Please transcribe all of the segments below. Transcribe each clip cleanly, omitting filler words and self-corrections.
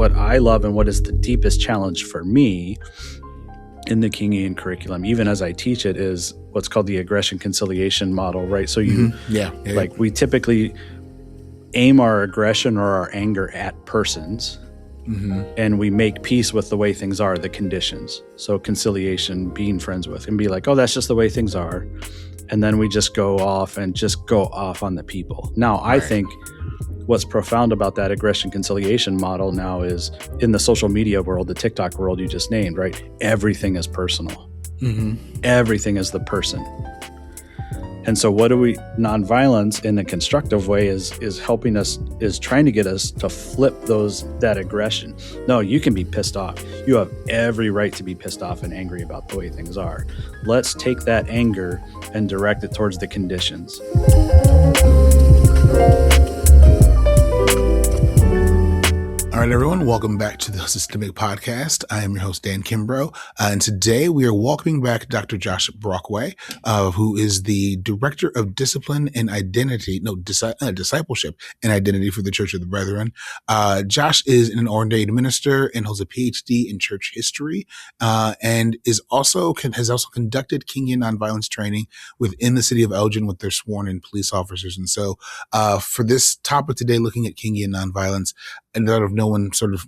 what I love and what is the deepest challenge for me in the Kingian curriculum, even as I teach it, is what's called the aggression conciliation model, right? So we typically aim our aggression or our anger at persons, and we make peace with the way things are, the conditions. So conciliation, being friends with, and be like, oh, that's just the way things are. And then we just go off on the people. Now, I think what's profound about that aggression conciliation model now is in the social media world, the TikTok world you just named, right? Everything is personal. Everything is the person. And so nonviolence in a constructive way is helping us, is trying to get us to flip that aggression. No, you can be pissed off. You have every right to be pissed off and angry about the way things are. Let's take that anger and direct it towards the conditions. All right, everyone, welcome back to the Systemic Podcast. I am your host, Dan Kimbrough, and today we are welcoming back Dr. Josh Brockway, who is the Director of Discipline and Discipleship and Identity for the Church of the Brethren. Josh is an ordained minister and holds a PhD in church history, and has also conducted Kingian Nonviolence training within the city of Elgin with their sworn-in police officers. And so, for this topic today, looking at Kingian Nonviolence, and out of no one sort of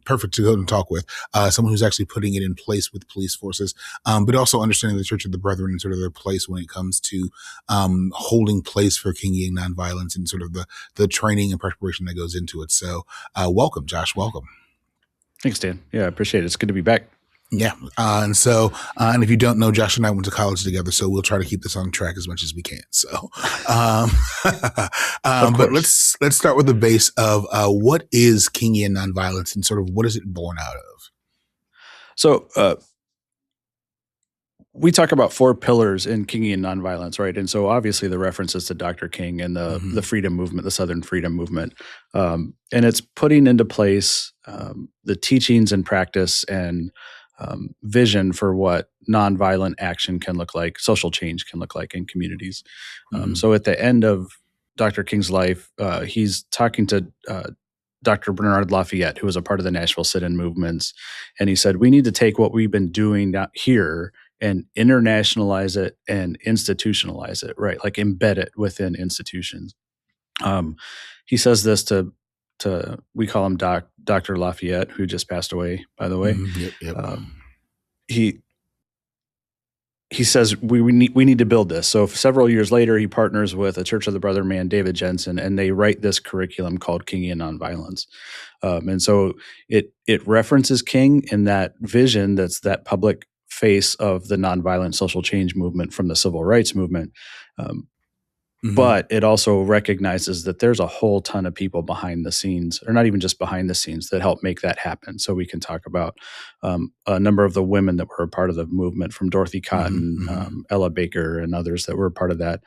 perfect to go and talk with, someone who's actually putting it in place with police forces, but also understanding the Church of the Brethren and sort of their place when it comes to holding place for Kingian nonviolence and sort of the training and preparation that goes into it. So welcome, Josh. Welcome. Thanks, Dan. Yeah, I appreciate it. It's good to be back. Yeah. And if you don't know, Josh and I went to college together, so we'll try to keep this on track as much as we can. So, but let's start with the base of what is Kingian nonviolence and sort of what is it born out of? So, we talk about 4 pillars in Kingian nonviolence, right? And so obviously the references to Dr. King and the freedom movement, the Southern freedom movement. And it's putting into place the teachings and practice and vision for what nonviolent action can look like, social change can look like in communities. So at the end of Dr. King's life, he's talking to Dr. Bernard Lafayette, who was a part of the Nashville sit-in movements. And he said, we need to take what we've been doing here and internationalize it and institutionalize it, right? Like embed it within institutions. He says this to we call him Dr. Lafayette, who just passed away, by the way. He says we need to build this. So several years later, he partners with a Church of the Brethren man, David Jensen, and they write this curriculum called Kingian Nonviolence. And so it references King in that vision that's that public face of the nonviolent social change movement from the civil rights movement. But it also recognizes that there's a whole ton of people behind the scenes, or not even just behind the scenes, that help make that happen. So we can talk about a number of the women that were a part of the movement, from Dorothy Cotton, Ella Baker, and others that were a part of that,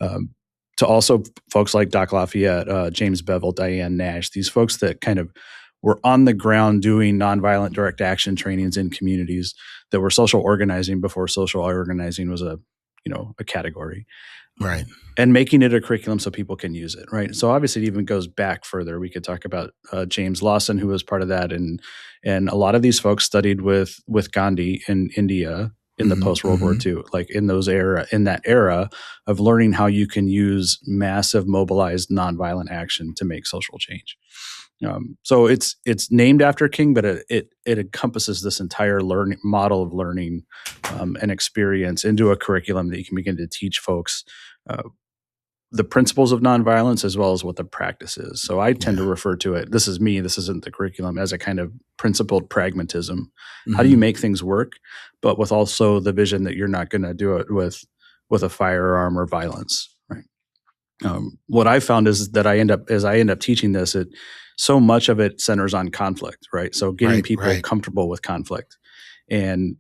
to also folks like Doc Lafayette, James Bevel, Diane Nash, these folks that kind of were on the ground doing nonviolent direct action trainings in communities that were social organizing before social organizing was a category. Right. And making it a curriculum so people can use it, right? So obviously it even goes back further. We could talk about James Lawson, who was part of that. And a lot of these folks studied with Gandhi in India in the post-World War II, like in that era of learning how you can use massive mobilized nonviolent action to make social change. So it's named after King, but it encompasses this entire model of learning and experience into a curriculum that you can begin to teach folks the principles of nonviolence as well as what the practice is. So I tend to refer to it, this is me, this isn't the curriculum, as a kind of principled pragmatism. How do you make things work, but with also the vision that you're not going to do it with a firearm or violence, right? What I found is that I end up teaching this, so much of it centers on conflict, right? So getting people comfortable with conflict. And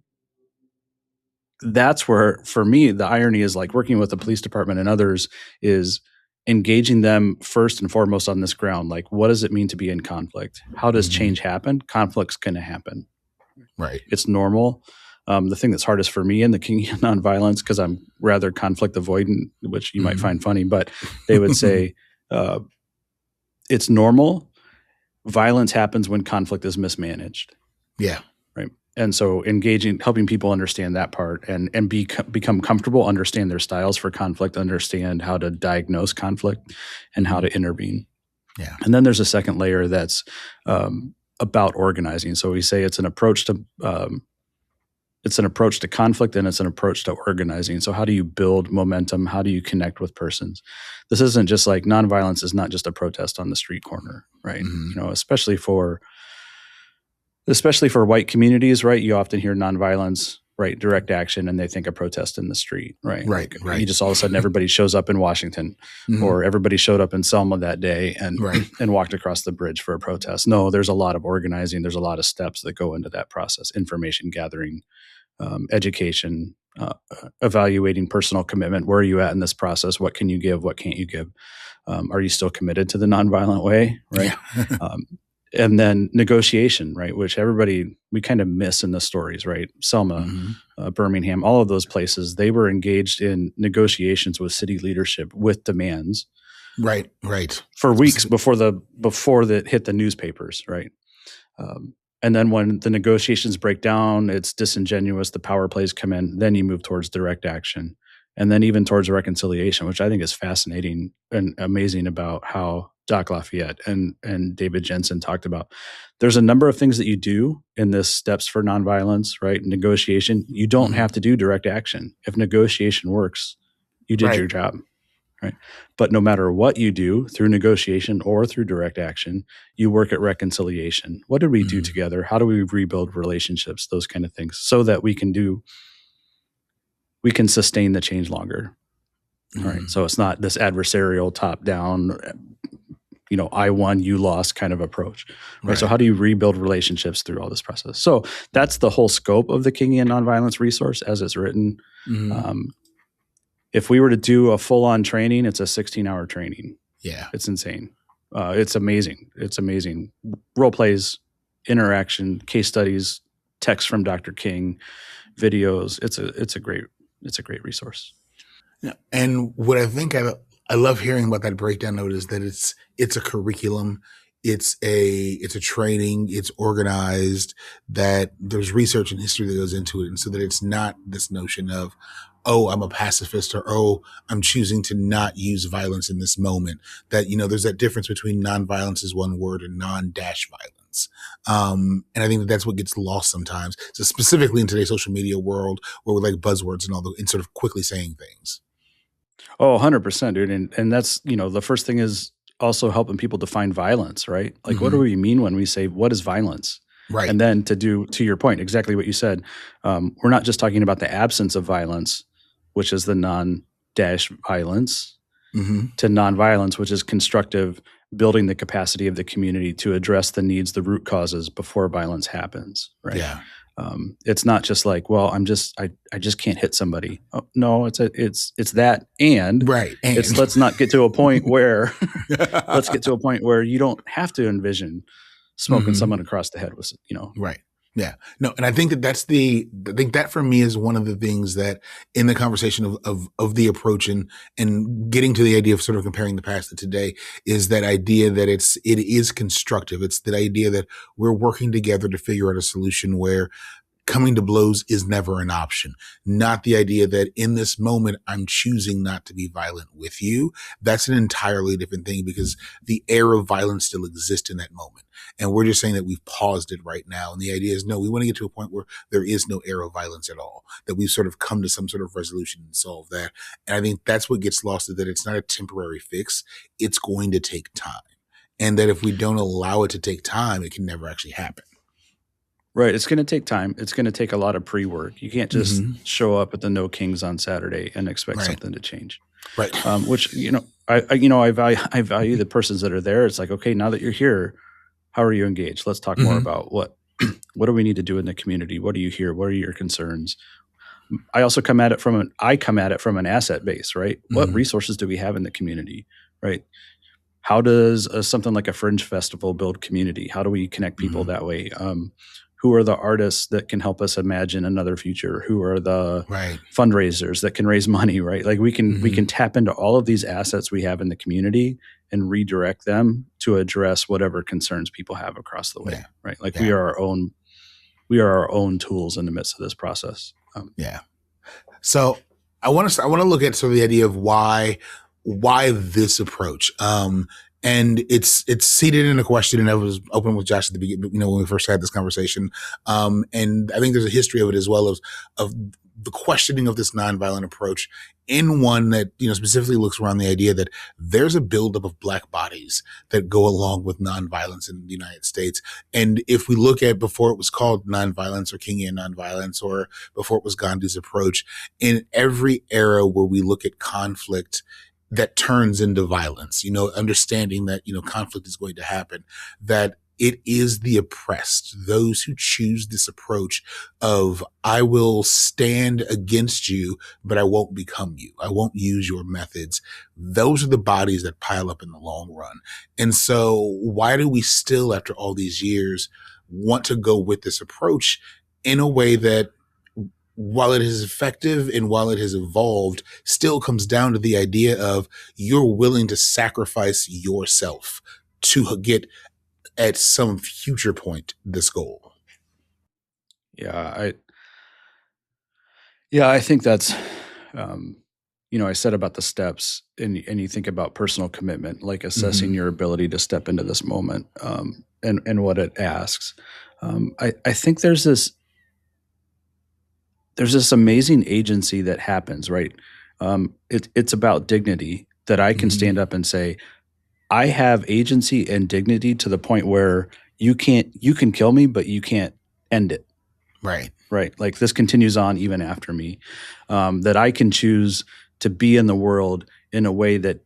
that's where, for me, the irony is, like, working with the police department and others is engaging them first and foremost on this ground. Like, what does it mean to be in conflict? How does change happen? Conflict's going to happen. Right. It's normal. The thing that's hardest for me in the Kingian nonviolence, because I'm rather conflict avoidant, which you might find funny, but they would say it's normal. violence happens when conflict is mismanaged. Yeah. Right. And so helping people understand that part and become comfortable, understand their styles for conflict, understand how to diagnose conflict and how to intervene. Yeah. And then there's a second layer that's about organizing. So we say it's an approach to conflict, and it's an approach to organizing. So how do you build momentum? How do you connect with persons? This isn't just like nonviolence is not just a protest on the street corner, right? Mm-hmm. Especially for white communities, right? You often hear nonviolence, right? Direct action, and they think a protest in the street, right? Right. Like you just all of a sudden everybody shows up in Washington, or everybody showed up in Selma that day and walked across the bridge for a protest. No, there's a lot of organizing. There's a lot of steps that go into that process: information gathering, education, evaluating personal commitment. Where are you at in this process? What can you give? What can't you give? Are you still committed to the nonviolent way, right? Yeah. And then negotiation, right, which we kind of miss in the stories, right? Selma, Birmingham, all of those places, they were engaged in negotiations with city leadership with demands, right, for weeks before that hit the newspapers, right? And then when the negotiations break down, it's disingenuous. The power plays come in. Then you move towards direct action, and then even towards reconciliation, which I think is fascinating and amazing about how Doc Lafayette and David Jensen talked about. There's a number of things that you do in this steps for nonviolence, right? Negotiation. You don't have to do direct action. If negotiation works, you did your job, right? But no matter what you do through negotiation or through direct action, you work at reconciliation. What did we do together? How do we rebuild relationships? Those kind of things, so that we can sustain the change longer. All right. So it's not this adversarial top down, I won, you lost kind of approach. Right? So how do you rebuild relationships through all this process? So that's the whole scope of the Kingian Nonviolence resource as it's written. If we were to do a full-on training, it's a 16-hour training. Yeah. It's insane. It's amazing. It's amazing. Role plays, interaction, case studies, texts from Dr. King, videos. It's a great resource. Yeah. And what I think I love hearing about that breakdown note is that it's a curriculum, it's a training, it's organized, that there's research and history that goes into it. And so that it's not this notion of, oh, I'm a pacifist, or, oh, I'm choosing to not use violence in this moment. That, there's that difference between nonviolence is one word and non-violence. And I think that's what gets lost sometimes. So specifically in today's social media world, where we like buzzwords and sort of quickly saying things. Oh, 100%, dude. And that's, the first thing is also helping people define violence, right? Like, what do we mean when we say, what is violence? Right. And then to your point, exactly what you said, we're not just talking about the absence of violence, which is the non-violence, to nonviolence, which is constructive, building the capacity of the community to address the needs, the root causes before violence happens, right? Yeah. It's not just like, well, I just can't hit somebody. Oh, no, it's that, and right. And let's not get to a point where you don't have to envision smoking someone across the head with, Right. Yeah. No, and I think that for me is one of the things that in the conversation of the approach and getting to the idea of sort of comparing the past to today is that idea that it is constructive. It's the idea that we're working together to figure out a solution where coming to blows is never an option. Not the idea that in this moment, I'm choosing not to be violent with you. That's an entirely different thing, because the air of violence still exists in that moment. And we're just saying that we've paused it right now. And the idea is, no, we want to get to a point where there is no air of violence at all, that we've sort of come to some sort of resolution and solve that. And I think that's what gets lost, is that it's not a temporary fix. It's going to take time. And that if we don't allow it to take time, it can never actually happen. Right. It's going to take time. It's going to take a lot of pre-work. You can't just show up at the No Kings on Saturday and expect something to change. Right. Which, I value the persons that are there. It's like, okay, now that you're here, how are you engaged? Let's talk more about what do we need to do in the community? What do you hear? What are your concerns? I also come at it from an asset base, right? What resources do we have in the community, right? How does something like a fringe festival build community? How do we connect people that way? who are the artists that can help us imagine another future? Who are the Right. fundraisers that can raise money, right? Like we can Mm-hmm. tap into all of these assets we have in the community and redirect them to address whatever concerns people have across the way, Yeah. right? Like Yeah. we are our own tools in the midst of this process. Yeah. So I want to look at sort of the idea of why this approach. And it's seated in a question, and I was open with Josh at the beginning, when we first had this conversation. And I think there's a history of it as well of the questioning of this nonviolent approach in one that, specifically looks around the idea that there's a buildup of Black bodies that go along with nonviolence in the United States. And if we look at before it was called nonviolence or Kingian nonviolence, or before it was Gandhi's approach, in every era where we look at conflict that turns into violence, understanding that, conflict is going to happen, that it is the oppressed, those who choose this approach of, I will stand against you, but I won't become you. I won't use your methods. Those are the bodies that pile up in the long run. And so why do we still, after all these years, want to go with this approach in a way that, while it is effective and while it has evolved, still comes down to the idea of you're willing to sacrifice yourself to get at some future point this goal? Yeah, I think that's, I said about the steps, and you think about personal commitment, like assessing Mm-hmm. your ability to step into this moment, and what it asks. I think there's this amazing agency that happens, right? It's about dignity, that I can Mm-hmm. stand up and say, I have agency and dignity to the point where you can kill me, but you can't end it. Right. Right. Like this continues on even after me, that I can choose to be in the world in a way that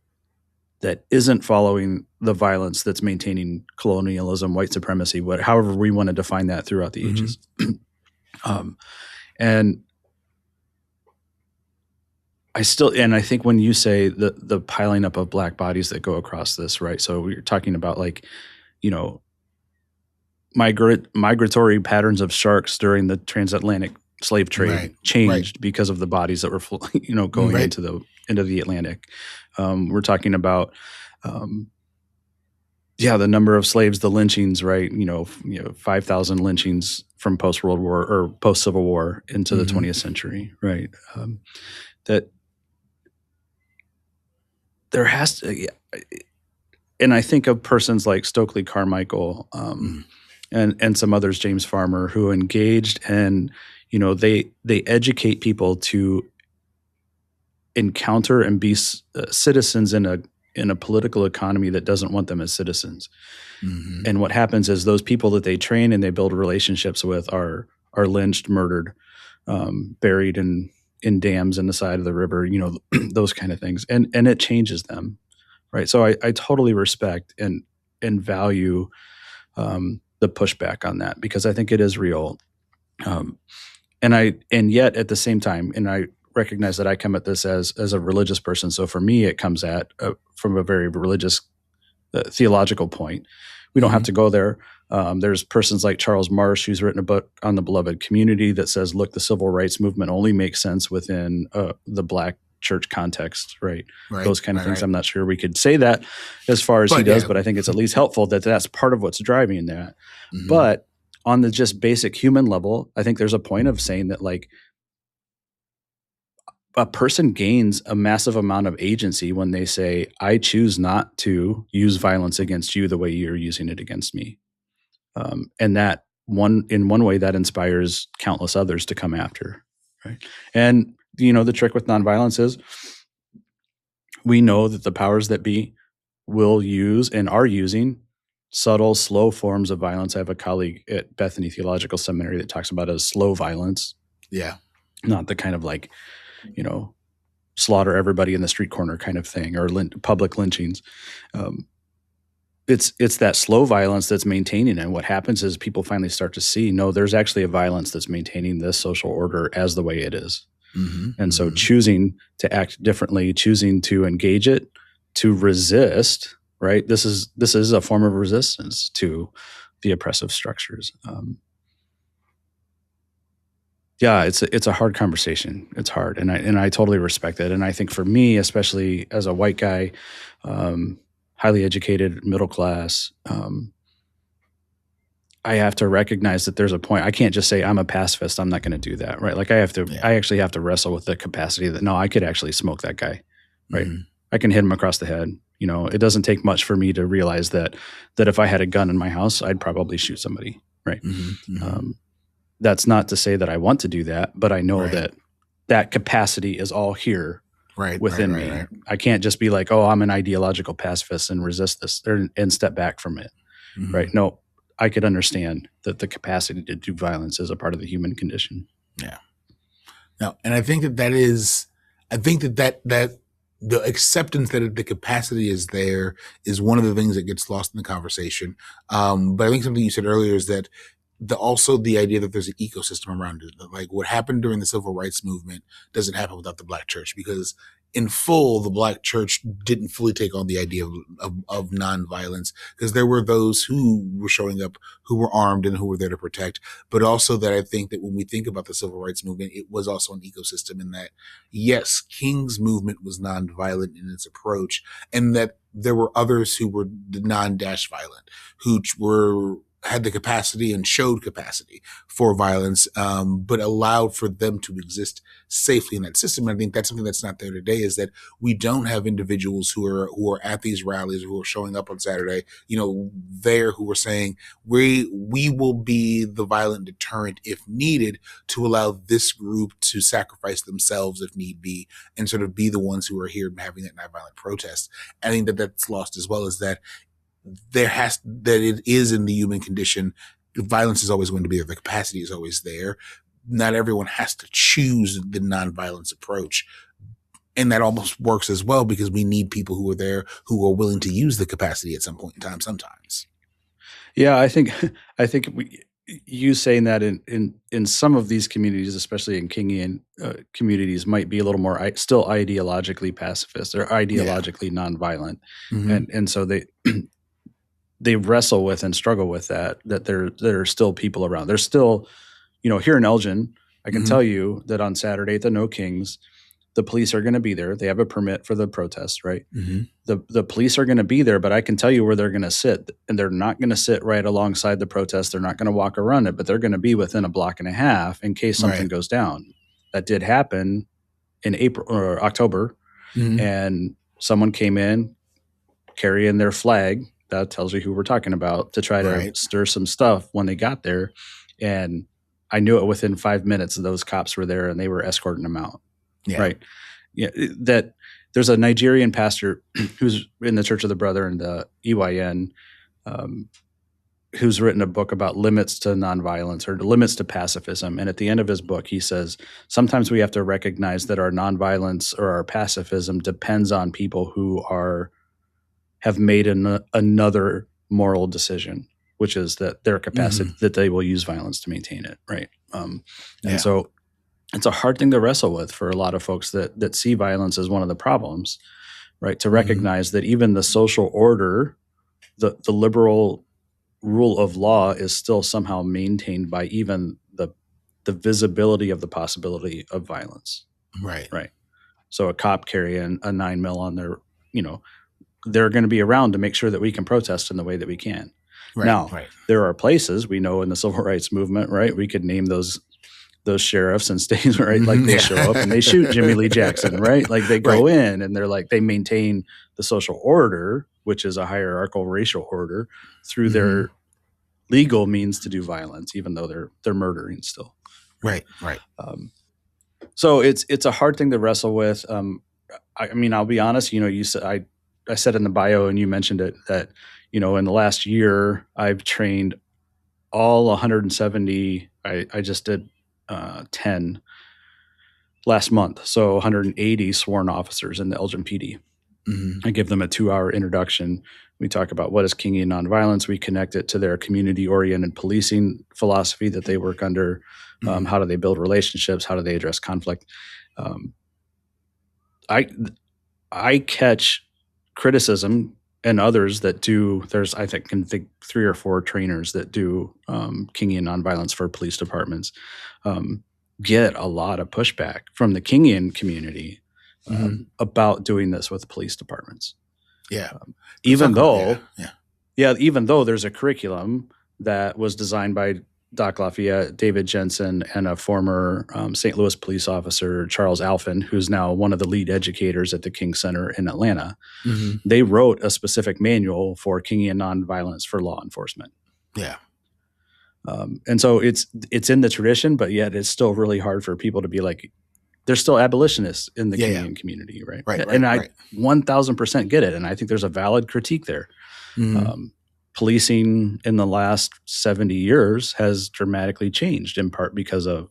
isn't following the violence that's maintaining colonialism, white supremacy, however we want to define that throughout the Mm-hmm. ages. And I think when you say the piling up of Black bodies that go across this, right? So we're talking about like, migratory patterns of sharks during the transatlantic slave trade changed because of the bodies that were, going Right. into the Atlantic. We're talking about, the number of slaves, the lynchings, right? 5,000 lynchings from post-World War or post-Civil War into the 20th century, right? That there has to, and I think of persons like Stokely Carmichael, and some others, James Farmer, who engaged, and they educate people to encounter and be citizens in a political economy that doesn't want them as citizens. Mm-hmm. And what happens is those people that they train and they build relationships with are lynched, murdered, buried in dams in the side of the river, those kind of things, and it changes them, right? So I totally respect and value the pushback on that, because I think it is real. And yet at the same time, and I recognize that I come at this as a religious person. So for me, it comes at from a very religious theological point. We don't have to go there. There's persons like Charles Marsh, who's written a book on the beloved community that says, look, the civil rights movement only makes sense within the Black church context, right? Those kind of things. Right. I'm not sure we could say that as far as he does, but I think it's at least helpful that that's part of what's driving that. Mm-hmm. But on the just basic human level, I think there's a point of saying that like a person gains a massive amount of agency when they say, I choose not to use violence against you the way you're using it against me. And that in one way that inspires countless others to come after, right? And the trick with nonviolence is we know that the powers that be will use and are using subtle, slow forms of violence. I have a colleague at Bethany Theological Seminary that talks about it as slow violence. Yeah. Not the kind of like, slaughter everybody in the street corner kind of thing, or public lynchings. It's that slow violence that's maintaining. And what happens is people finally start to see, no, there's actually a violence that's maintaining this social order as the way it is. Mm-hmm. And so choosing to act differently, choosing to engage it, to resist, right? This is a form of resistance to the oppressive structures. Yeah, it's a hard conversation. It's hard, and I totally respect it. And I think for me, especially as a white guy, um, highly educated, middle class, I have to recognize that there's a point. I can't just say I'm a pacifist. I'm not going to do that, right? Like Yeah. I actually have to wrestle with the capacity that no, I could actually smoke that guy, right? Mhm. I can hit him across the head. You know, it doesn't take much for me to realize that if I had a gun in my house, I'd probably shoot somebody, right? Mhm. Mhm. That's not to say that I want to do that, but I know Right. that capacity is all here Right. within Right. me. Right. I can't just be like, oh, I'm an ideological pacifist and resist this and step back from it. Right. Mhm. No, I could understand that the capacity to do violence is a part of the human condition. Yeah. No, and I think that the acceptance that the capacity is there is one of the things that gets lost in the conversation. But I think something you said earlier is that also the idea that there's an ecosystem around it. Like what happened during the civil rights movement doesn't happen without the Black church, because in full, the Black church didn't fully take on the idea of nonviolence, because there were those who were showing up who were armed and who were there to protect. But also that I think that when we think about the civil rights movement, it was also an ecosystem in that, yes, King's movement was nonviolent in its approach, and that there were others who were non-dash violent, who had the capacity and showed capacity for violence, but allowed for them to exist safely in that system. And I think that's something that's not there today, is that we don't have individuals who are at these rallies, who are showing up on Saturday, there, who are saying, we will be the violent deterrent if needed, to allow this group to sacrifice themselves if need be, and sort of be the ones who are here having that nonviolent protest. I think that that's lost as well, is that it is in the human condition. Violence is always going to be there. The capacity is always there. Not everyone has to choose the nonviolence approach. And that almost works as well, because we need people who are there, who are willing to use the capacity at some point in time sometimes. Yeah, I think you saying that in some of these communities, especially in Kingian communities, might be a little more still ideologically pacifist or ideologically nonviolent, Mm-hmm. and so they wrestle with and struggle with that there are still people around. There's still, here in Elgin, I can Mm-hmm. tell you that on Saturday at the No Kings, the police are going to be there. They have a permit for the protest, right? Mm-hmm. The police are going to be there, but I can tell you where they're going to sit, and they're not going to sit right alongside the protest. They're not going to walk around it, but they're going to be within a block and a half in case something Right. goes down. That did happen in April or October, Mm-hmm. and someone came in carrying their flag. That tells you who we're talking about, to try to stir some stuff when they got there. And I knew it within 5 minutes. Those cops were there and they were escorting them out. Yeah. Right. Yeah. That there's a Nigerian pastor who's in the Church of the Brethren, the EYN, who's written a book about limits to nonviolence, or limits to pacifism. And at the end of his book, he says, sometimes we have to recognize that our nonviolence or our pacifism depends on people who have made another moral decision, which is that their capacity, that they will use violence to maintain it. Right. And so it's a hard thing to wrestle with for a lot of folks that see violence as one of the problems, right? To recognize that even the social order, the liberal rule of law, is still somehow maintained by even the visibility of the possibility of violence. Right. Right. So a cop carrying a 9mm on their, they're going to be around to make sure that we can protest in the way that we can. Right. Now, right. There are places we know in the civil rights movement, right? We could name those sheriffs and states, right? Like they show up and they shoot Jimmy Lee Jackson, right? Like they go in and they're like, they maintain the social order, which is a hierarchical racial order, through their legal means to do violence, even though they're murdering still. Right. Right. So it's a hard thing to wrestle with. I mean, I'll be honest, you said, I said in the bio, and you mentioned it, that, in the last year, I've trained all 170. I just did 10 last month. So 180 sworn officers in the Elgin PD. I give them a 2-hour introduction. We talk about what is Kingian Nonviolence. We connect it to their community-oriented policing philosophy that they work under. How do they build relationships? How do they address conflict? I catch criticism, and others that do. There's, I think 3 or 4 trainers that do Kingian Nonviolence for police departments. get a lot of pushback from the Kingian community about doing this with police departments. Yeah. Even though there's a curriculum that was designed by Doc Lafayette, David Jensen, and a former St. Louis police officer, Charles Alphin, who's now one of the lead educators at the King Center in Atlanta. They wrote a specific manual for Kingian Nonviolence for law enforcement. Yeah. And so it's in the tradition, but yet it's still really hard for people to be like, there's still abolitionists in the Kingian community, right? And I 1000% get it. And I think there's a valid critique there. Policing in the last 70 years has dramatically changed, in part because of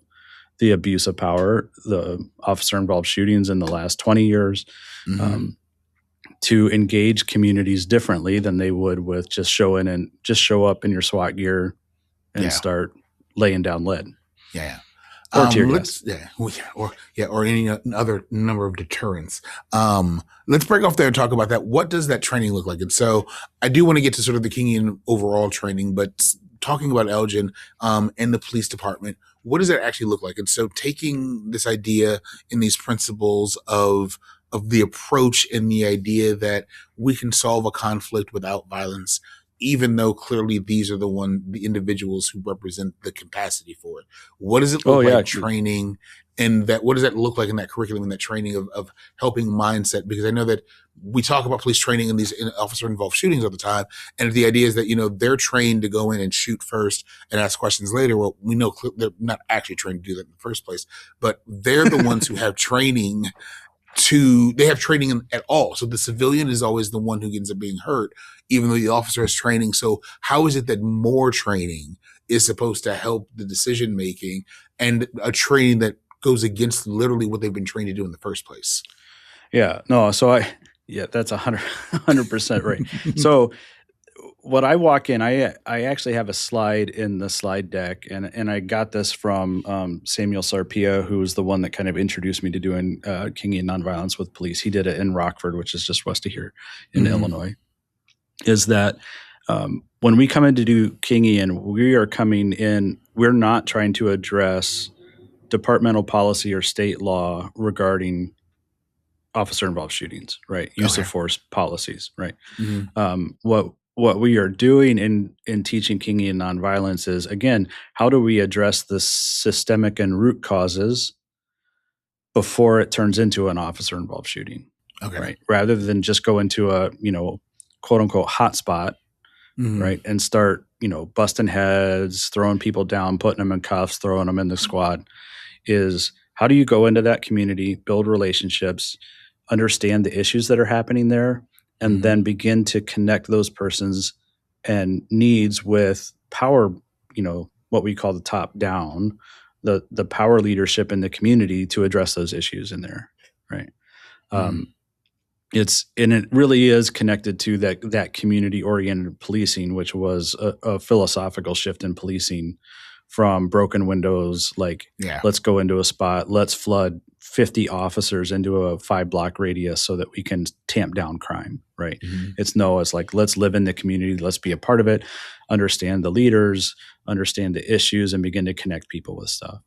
the abuse of power, the officer-involved shootings in the last 20 years, to engage communities differently than they would with just show up in your SWAT gear and start laying down lead. Or tear gas. Or any other number of deterrents. Let's break off there and talk about that. What does that training look like? And so I do want to get to sort of the Kingian overall training, but talking about Elgin and the police department, what does that actually look like? And so taking this idea and these principles of the approach and the idea that we can solve a conflict without violence, even though clearly these are the individuals who represent the capacity for it. What does it look like training, and what does that look like in that curriculum and that training of helping mindset? Because I know that we talk about police training and these officer-involved shootings all the time, and the idea is that, they're trained to go in and shoot first and ask questions later. Well, we know they're not actually trained to do that in the first place, but they're the ones who have training they have training at all. So the civilian is always the one who ends up being hurt, even though the officer has training. So how is it that more training is supposed to help the decision making, and a training that goes against literally what they've been trained to do in the first place? Yeah, no. So that's 100% right. So what I walk in, I actually have a slide in the slide deck, and I got this from Samuel Sarpia, who was the one that kind of introduced me to doing Kingian Nonviolence with police. He did it in Rockford, which is just west of here in Illinois. Is that when we come in to do Kingian, we are coming in, we're not trying to address departmental policy or state law regarding officer-involved shootings, right? Use of force policies, right? What we are doing in teaching Kingian Nonviolence is, again, how do we address the systemic and root causes before it turns into an officer-involved shooting, right? Rather than just go into a, quote-unquote hotspot, right, and start, busting heads, throwing people down, putting them in cuffs, throwing them in the squad, is how do you go into that community, build relationships, understand the issues that are happening there, and then begin to connect those persons and needs with power, what we call the top down, the power leadership in the community to address those issues in there, right? It really is connected to that community-oriented policing, which was a philosophical shift in policing from broken windows, let's go into a spot, let's flood 50 officers into a 5-block radius so that we can tamp down crime, right? It's like, let's live in the community, let's be a part of it, understand the leaders, understand the issues, and begin to connect people with stuff.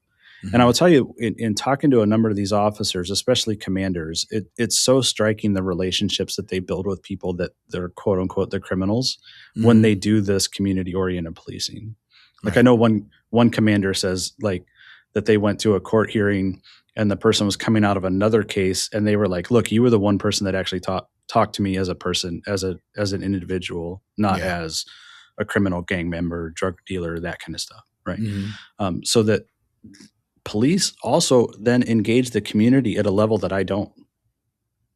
And I will tell you, in talking to a number of these officers, especially commanders, it's so striking the relationships that they build with people that they're quote unquote the criminals when they do this community-oriented policing. Like I know one commander says that they went to a court hearing and the person was coming out of another case and they were like, look, you were the one person that actually talked to me as a person, as an individual, not as a criminal gang member, drug dealer, that kind of stuff, right? So that police also then engage the community at a level that I don't,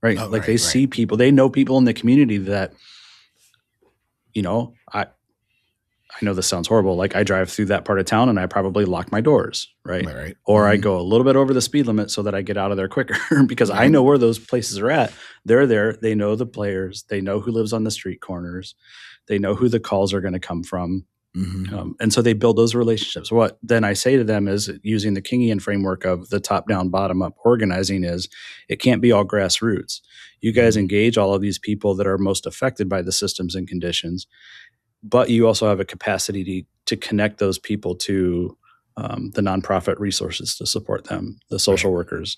right? They see people, they know people in the community that, I know this sounds horrible. Like I drive through that part of town and I probably lock my doors, right? Or I go a little bit over the speed limit so that I get out of there quicker because I know where those places are at. They're there. They know the players. They know who lives on the street corners. They know who the calls are going to come from. And so they build those relationships. What then I say to them is, using the Kingian framework of the top-down, bottom-up organizing, is it can't be all grassroots. You guys engage all of these people that are most affected by the systems and conditions, but you also have a capacity to connect those people to the nonprofit resources to support them, the social Right. workers.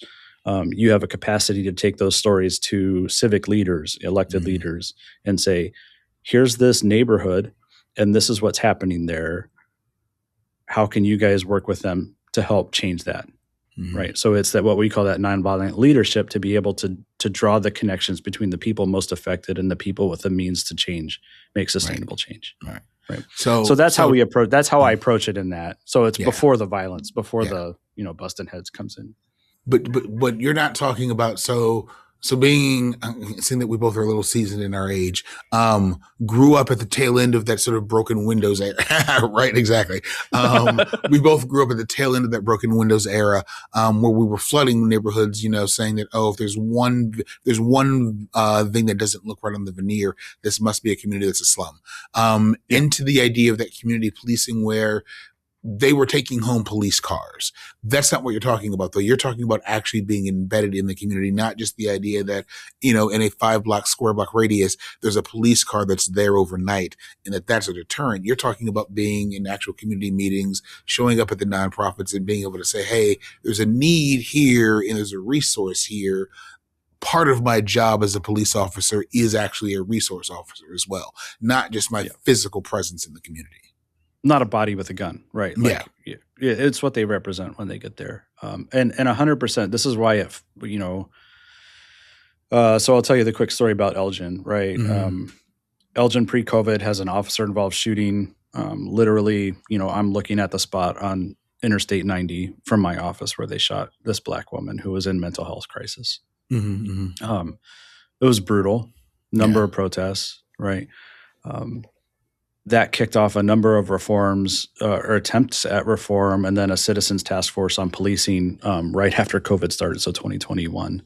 You have a capacity to take those stories to civic leaders, elected leaders, and say, here's this neighborhood, and this is what's happening there. How can you guys work with them to help change that? Right. So it's that what we call that nonviolent leadership, to be able to draw the connections between the people most affected and the people with the means to change, make sustainable change. Right. Right. So So that's how we approach. That's how I approach it in that. So it's Yeah. before the violence, before Yeah. the busting heads comes in. But you're not talking about so being seeing that we both are a little seasoned in our age, grew up at the tail end of that sort of broken Windows era. Right, exactly. We both grew up at the tail end of that broken Windows era, where we were flooding neighborhoods, saying that, oh, if there's one thing that doesn't look right on the veneer, this must be a community that's a slum. Into the idea of that community policing where they were taking home police cars. That's not what you're talking about, though. You're talking about actually being embedded in the community, not just the idea that, in a 5-block, square block radius, there's a police car that's there overnight and that's a deterrent. You're talking about being in actual community meetings, showing up at the nonprofits and being able to say, hey, there's a need here and there's a resource here. Part of my job as a police officer is actually a resource officer as well, not just my physical presence in the community. Not a body with a gun, right? Like, it's what they represent when they get there. And 100%, this is why so I'll tell you the quick story about Elgin, right? Elgin pre-COVID has an officer-involved shooting. Literally, I'm looking at the spot on Interstate 90 from my office where they shot this Black woman who was in mental health crisis. It was brutal. Number of protests, right? That kicked off a number of reforms or attempts at reform, and then a citizens task force on policing right after COVID started, so 2021.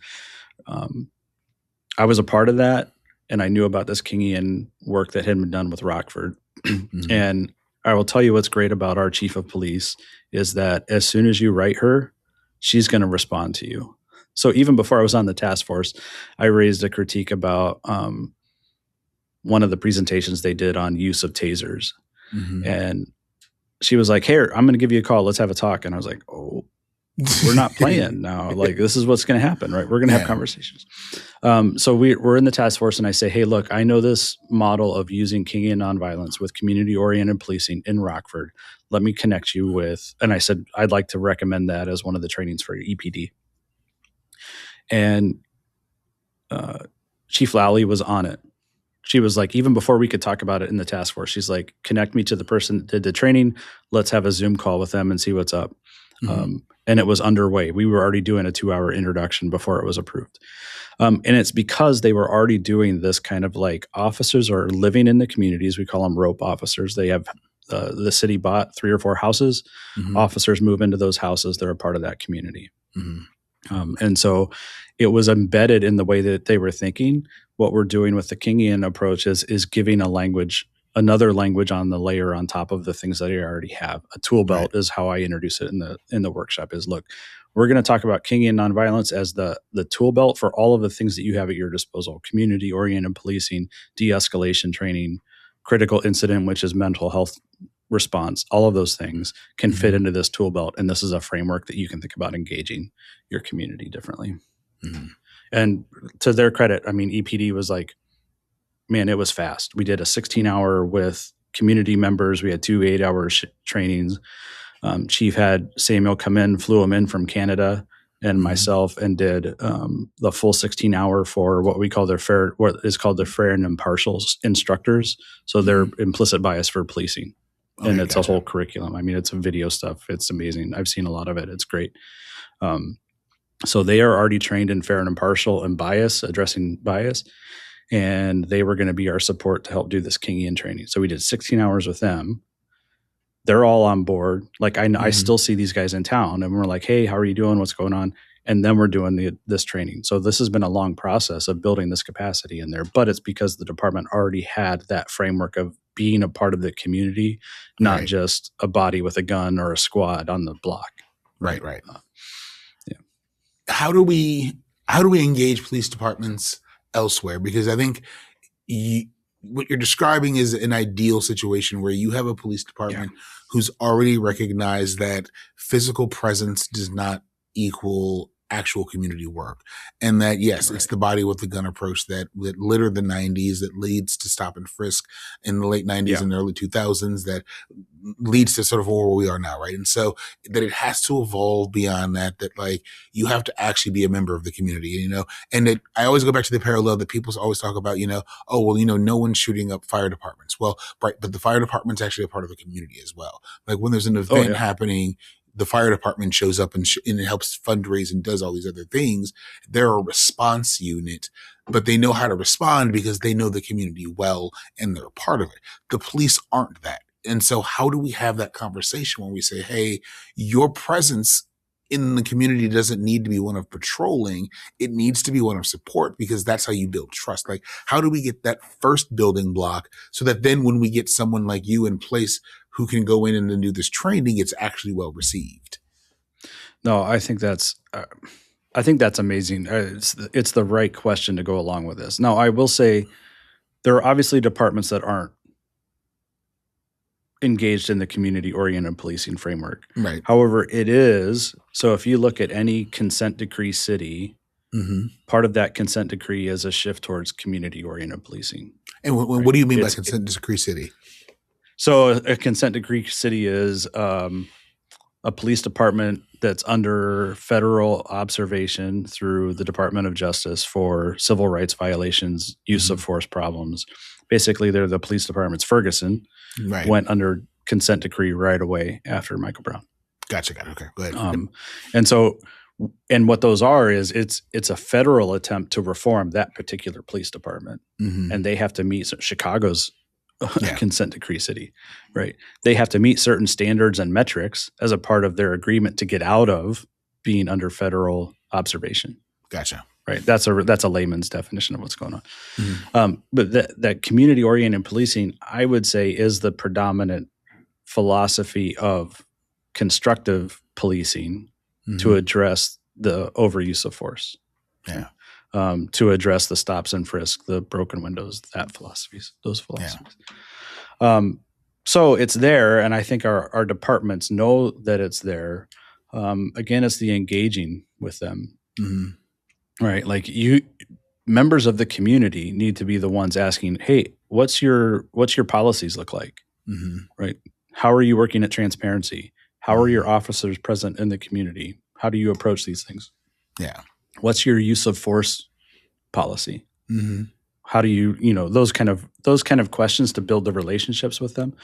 I was a part of that, and I knew about this Kingian work that had been done with Rockford. And I will tell you what's great about our chief of police is that as soon as you write her, she's going to respond to you. So even before I was on the task force, I raised a critique about one of the presentations they did on use of tasers. And she was like, hey, I'm going to give you a call. Let's have a talk. And I was like, oh, we're not playing now. Like, this is what's going to happen, right? We're going to have conversations. So we're in the task force and I say, hey, look, I know this model of using Kingian Nonviolence with community-oriented policing in Rockford. Let me connect you with, and I said, I'd like to recommend that as one of the trainings for EPD. And Chief Lally was on it. She was like, even before we could talk about it in the task force, she's like, connect me to the person that did the training. Let's have a Zoom call with them and see what's up. And it was underway. We were already doing a 2-hour introduction before it was approved. And it's because they were already doing this kind of like officers are living in the communities. We call them rope officers. They have the city bought 3 or 4 houses. Officers move into those houses. They're a part of that community. And so it was embedded in the way that they were thinking. What we're doing with the Kingian approach is giving another language on the layer on top of the things that I already have. A tool belt is how I introduce it in the workshop is, look, we're going to talk about Kingian Nonviolence as the tool belt for all of the things that you have at your disposal: community-oriented policing, de-escalation training, critical incident, which is mental health response. All of those things can fit into this tool belt. And this is a framework that you can think about engaging your community differently. And to their credit, I mean, EPD was like, man, it was fast. We did a 16-hour with community members. We had 2 8-hour trainings. Chief had Samuel come in, flew him in from Canada, and myself, and did the full 16-hour for what we call what is called the fair and impartial instructors. So they're implicit bias for policing. And it's a whole curriculum. I mean, it's video stuff. It's amazing. I've seen a lot of it. It's great. So they are already trained in fair and impartial and bias, addressing bias. And they were going to be our support to help do this Kingian training. So we did 16 hours with them. They're all on board. Like I still see these guys in town, and we're like, hey, how are you doing? What's going on? And then we're doing this training. So this has been a long process of building this capacity in there, but it's because the department already had that framework of being a part of the community, not just a body with a gun or a squad on the block. Right. How do we engage police departments elsewhere? Because I think what you're describing is an ideal situation where you have a police department who's already recognized that physical presence does not equal actual community work. And that, yes, it's the body with the gun approach that littered the 90s, that leads to stop and frisk in the late 90s and early 2000s, that leads to sort of where we are now, right? And so that it has to evolve beyond that, that like you have to actually be a member of the community, you know? And that I always go back to the parallel that people always talk about, you know, oh, well, you know, no one's shooting up fire departments. Well, right, but the fire department's actually a part of the community as well. Like when there's an event happening, the fire department shows up and it helps fundraise and does all these other things. They're a response unit, but they know how to respond because they know the community well and they're a part of it. The police aren't that. And so how do we have that conversation when we say, hey, your presence in the community doesn't need to be one of patrolling. It needs to be one of support, because that's how you build trust. Like, how do we get that first building block so that then when we get someone like you in place who can go in and do this training, it's actually well received? No, I think that's amazing. It's the right question to go along with this. Now, I will say there are obviously departments that aren't engaged in the community-oriented policing framework. Right. However, it is. So if you look at any consent decree city, part of that consent decree is a shift towards community-oriented policing. And what do you mean by consent decree city? So a consent decree city is a police department that's under federal observation through the Department of Justice for civil rights violations, use of force problems. Basically, they're the police department's Ferguson. Right. Went under consent decree right away after Michael Brown. Gotcha. Okay, go ahead. And what those are is it's a federal attempt to reform that particular police department, and they have to meet Chicago's consent decree city, right? They have to meet certain standards and metrics as a part of their agreement to get out of being under federal observation. Gotcha. Right. That's a layman's definition of what's going on. But that community-oriented policing, I would say, is the predominant philosophy of constructive policing to address the overuse of force. Yeah. To address the stops and frisk, the broken windows, those philosophies. So it's there, and I think our departments know that it's there. Again, it's the engaging with them. Right. Like members of the community need to be the ones asking, hey, what's your policies look like? Right. How are you working at transparency? How are your officers present in the community? How do you approach these things? Yeah. What's your use of force policy? How do you those kind of questions to build the relationships with them,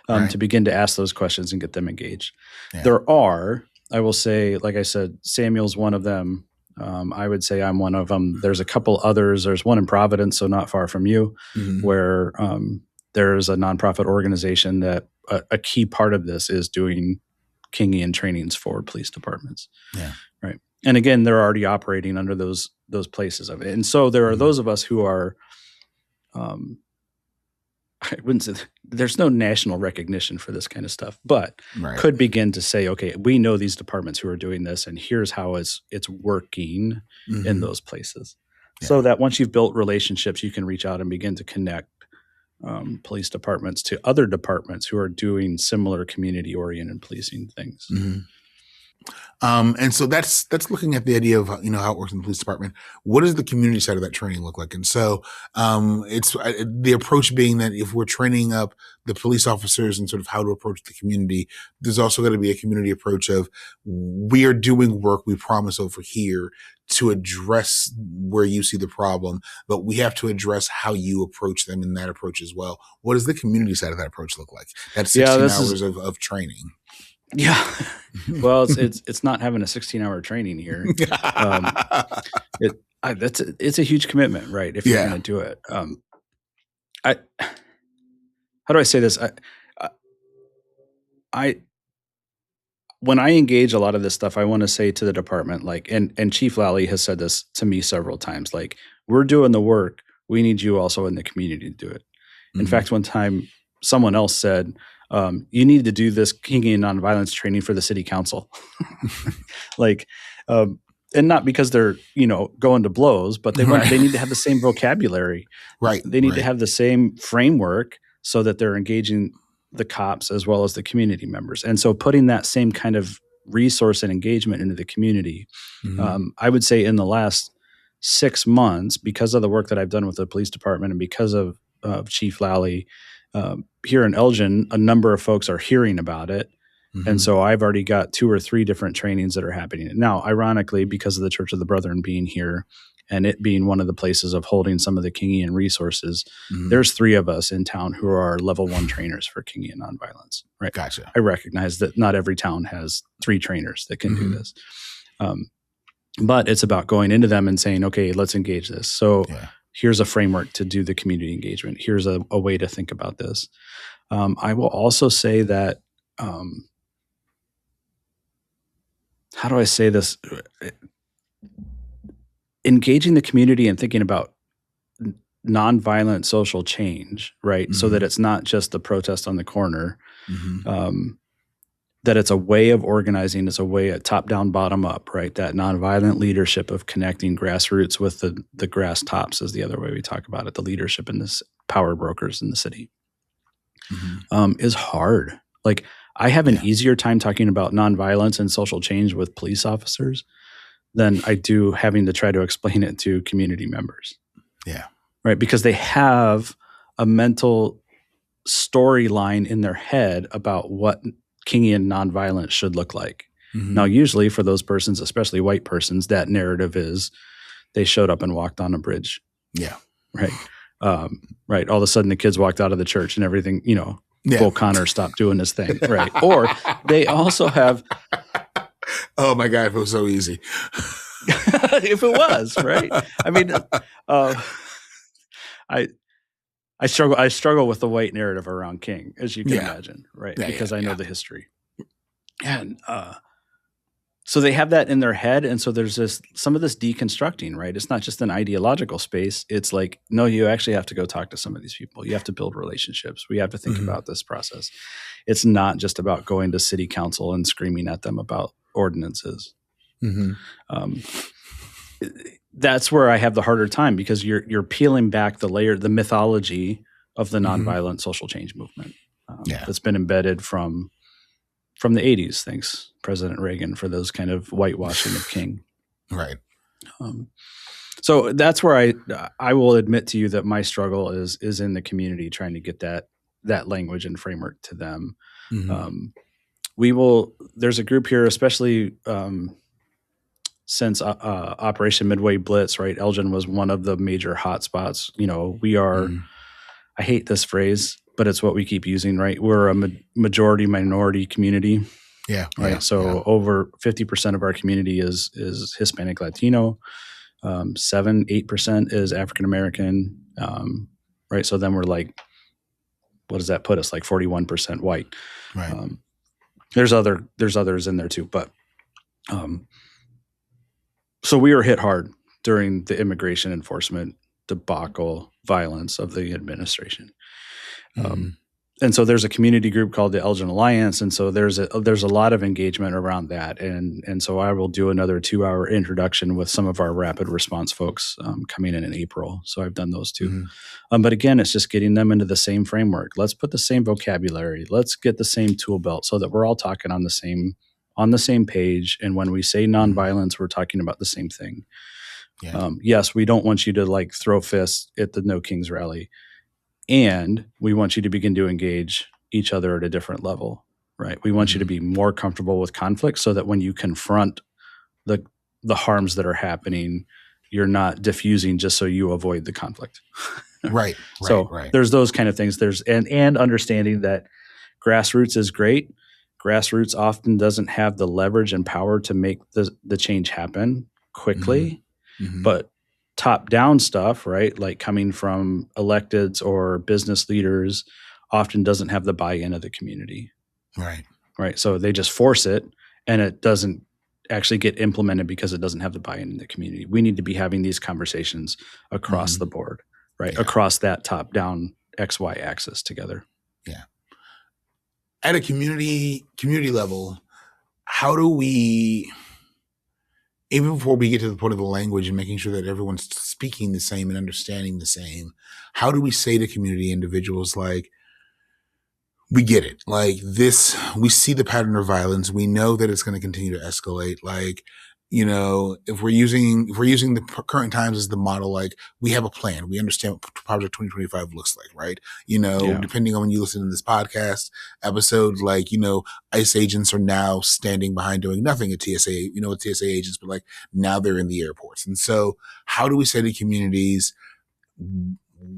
to begin to ask those questions and get them engaged. There are, I will say, like I said, Samuel's one of them. I would say I'm one of them. There's a couple others. There's one in Providence, so not far from you, where there's a nonprofit organization that a key part of this is doing Kingian trainings for police departments. Yeah. Right. And again, they're already operating under those places of it. And so there are those of us who are, I wouldn't say there's no national recognition for this kind of stuff, but could begin to say, okay, we know these departments who are doing this, and here's how it's working in those places. Yeah. So that once you've built relationships, you can reach out and begin to connect police departments to other departments who are doing similar community-oriented policing things. And so that's looking at the idea of, how it works in the police department. What does the community side of that training look like? And so, it's the approach being that if we're training up the police officers and sort of how to approach the community, there's also going to be a community approach of, we are doing work we promise over here to address where you see the problem, but we have to address how you approach them in that approach as well. What does the community side of that approach look like? That's 16 hours of training. Yeah. Well, it's not having a 16-hour training here. It's a huge commitment, right? If you're going to do it. How do I say this? When I engage a lot of this stuff, I want to say to the department, like, and Chief Lally has said this to me several times, like, we're doing the work. We need you also in the community to do it. In fact, one time someone else said, you need to do this Kingian Nonviolence training for the city council. Like, and not because they're, going to blows, but they need to have the same vocabulary. Right. They need to have the same framework so that they're engaging the cops as well as the community members. And so putting that same kind of resource and engagement into the community, I would say in the last 6 months, because of the work that I've done with the police department and because of Chief Lally, here in Elgin, a number of folks are hearing about it. And so I've already got 2 or 3 different trainings that are happening. Now, ironically, because of the Church of the Brethren being here and it being one of the places of holding some of the Kingian resources, there's 3 of us in town who are level 1 trainers for Kingian Nonviolence. Right? Gotcha. I recognize that not every town has 3 trainers that can do this. But it's about going into them and saying, okay, let's engage this. So here's a framework to do the community engagement. Here's a way to think about this. I will also say that, how do I say this? Engaging the community and thinking about nonviolent social change, right? So that it's not just the protest on the corner, that it's a way of organizing, it's a way of top down, bottom up, right? That nonviolent leadership of connecting grassroots with the grass tops is the other way we talk about it, the leadership and the power brokers in the city, is hard. Like, I have an easier time talking about nonviolence and social change with police officers than I do having to try to explain it to community members. Yeah. Right? Because they have a mental storyline in their head about what Kingian nonviolence should look like. Now, usually for those persons, especially white persons, that narrative is they showed up and walked on a bridge. Yeah. Right. Right. All of a sudden the kids walked out of the church and everything, Bull Connor stopped doing his thing. Right. Or they also have. Oh my God, if it was so easy. If it was, right? I mean, I struggle with the white narrative around King, as you can imagine, right? Because I know the history. And so they have that in their head. And so there's some of this deconstructing, right? It's not just an ideological space. It's like, no, you actually have to go talk to some of these people. You have to build relationships. We have to think about this process. It's not just about going to city council and screaming at them about ordinances. That's where I have the harder time, because you're peeling back the layer, the mythology of the nonviolent social change movement that's been embedded from the 80s. Thanks, President Reagan, for those kind of whitewashing of King. Right. So that's where I will admit to you that my struggle is in the community, trying to get that language and framework to them. There's a group here, especially since Operation Midway Blitz, right? Elgin was one of the major hotspots. We are, I hate this phrase, but it's what we keep using, right? We're a majority minority community. Yeah. Right. So over 50% of our community is Hispanic Latino. 7-8% is African American. Right. So then we're like, what does that put us? Like 41% white. Right. There's others in there too, but so we were hit hard during the immigration enforcement debacle violence of the administration. And so there's a community group called the Elgin Alliance. And so there's a lot of engagement around that. And so I will do another 2-hour introduction with some of our rapid response folks coming in April. So I've done those too. But again, it's just getting them into the same framework. Let's put the same vocabulary. Let's get the same tool belt so that we're all talking on the same page. And when we say nonviolence, we're talking about the same thing. Yeah. Yes, we don't want you to throw fists at the No Kings rally. And we want you to begin to engage each other at a different level, right? We want you to be more comfortable with conflict so that when you confront the harms that are happening, you're not diffusing just so you avoid the conflict. Right. So there's those kind of things. And understanding that grassroots is great. Grassroots often doesn't have the leverage and power to make the change happen quickly, but top-down stuff, right, like coming from electeds or business leaders, often doesn't have the buy-in of the community. Right. So they just force it, and it doesn't actually get implemented because it doesn't have the buy-in in the community. We need to be having these conversations across the board, right, across that top-down XY axis together. Yeah. At a community level, how do we, even before we get to the point of the language and making sure that everyone's speaking the same and understanding the same, how do we say to community individuals, like, we get it. Like this, we see the pattern of violence. We know that it's going to continue to escalate. Like, you know, if we're using the current times as the model, like we have a plan. We understand what Project 2025 looks like, right? You know, Yeah. depending on when you listen to this podcast episode, like, you know, ICE agents are now standing behind doing nothing at TSA, you know, with TSA agents, but like now they're in the airports. And so how do we say to communities,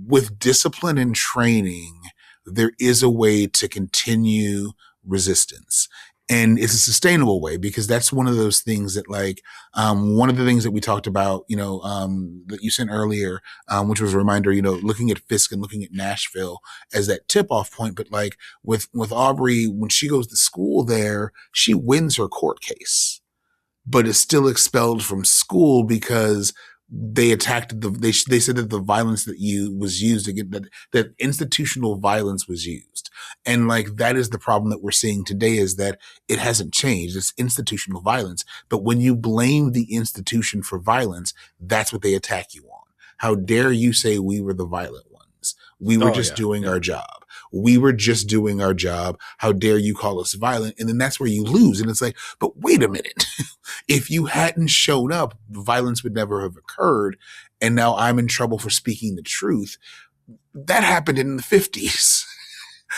with discipline and training, there is a way to continue resistance. And it's a sustainable way, because that's one of those things that like, one of the things that we talked about, you know, that you sent earlier, which was a reminder, you know, looking at Fisk and looking at Nashville as that tip off point. But like with Aubrey, when she goes to school there, she wins her court case, but is still expelled from school because they attacked they said that the violence that was used against that institutional violence was used. And like, that is the problem that we're seeing today, is that it hasn't changed. It's institutional violence. But when you blame the institution for violence, that's what they attack you on. How dare you say we were the violent ones? We were just doing our job. We were just doing our job. How dare you call us violent? And then that's where you lose. And it's like, but wait a minute. If you hadn't shown up, violence would never have occurred. And now I'm in trouble for speaking the truth. That happened in the 50s.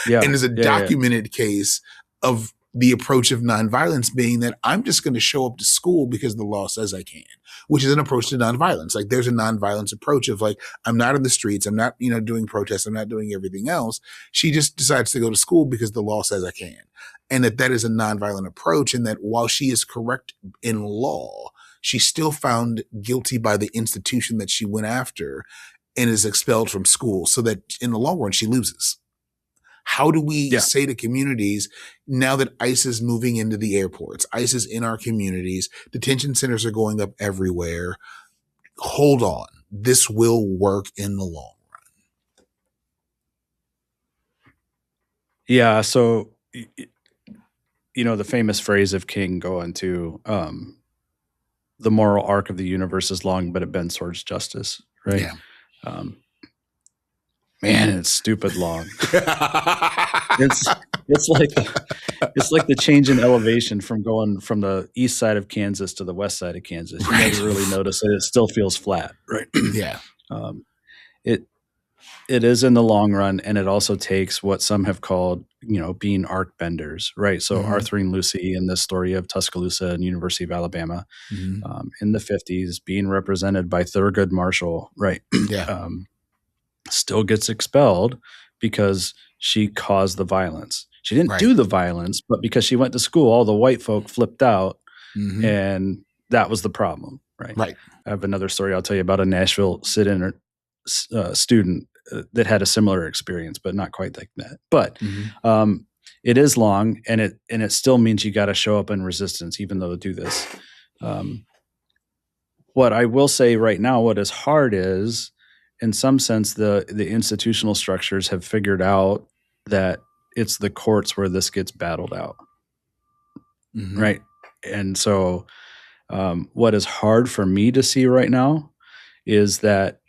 Yeah. And there's a documented case of the approach of nonviolence being that I'm just going to show up to school because the law says I can, which is an approach to nonviolence. Like there's a nonviolence approach of like, I'm not in the streets. I'm not, you know, doing protests. I'm not doing everything else. She just decides to go to school because the law says I can. And that is a nonviolent approach. And that while she is correct in law, she's still found guilty by the institution that she went after and is expelled from school, so that in the long run, she loses. How do we say to communities, now that ICE is moving into the airports, ICE is in our communities, detention centers are going up everywhere. Hold on. This will work in the long run. Yeah. So, you know, the famous phrase of King going to, the moral arc of the universe is long, but it bends towards justice, right? Yeah. Man, it's stupid long. It's like the change in elevation from going from the east side of Kansas to the west side of Kansas. You never really notice it. It still feels flat, right? Yeah. It is in the long run, and it also takes what some have called, you know, being arc benders, right? So Arthur and Lucy in this story of Tuscaloosa and University of Alabama in the 50s, being represented by Thurgood Marshall, right? Yeah. Still gets expelled because she caused the violence. She didn't do the violence, but because she went to school, all the white folk flipped out, and that was the problem, right? Right. I have another story I'll tell you about a Nashville sit-in student that had a similar experience, but not quite like that. But it is long, and it still means you got to show up in resistance, even though to do this. What I will say right now, what is hard is, in some sense, the institutional structures have figured out that it's the courts where this gets battled out, right? And so what is hard for me to see right now is that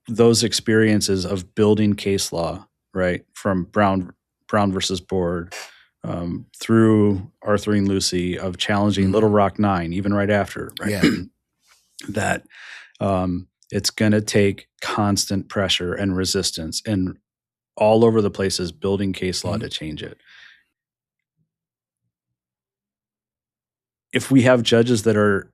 those experiences of building case law, right, from Brown versus Board through Arthur and Lucy, of challenging Little Rock 9, even right after, right? That it's going to take constant pressure and resistance and all over the places building case law to change it. If we have judges that are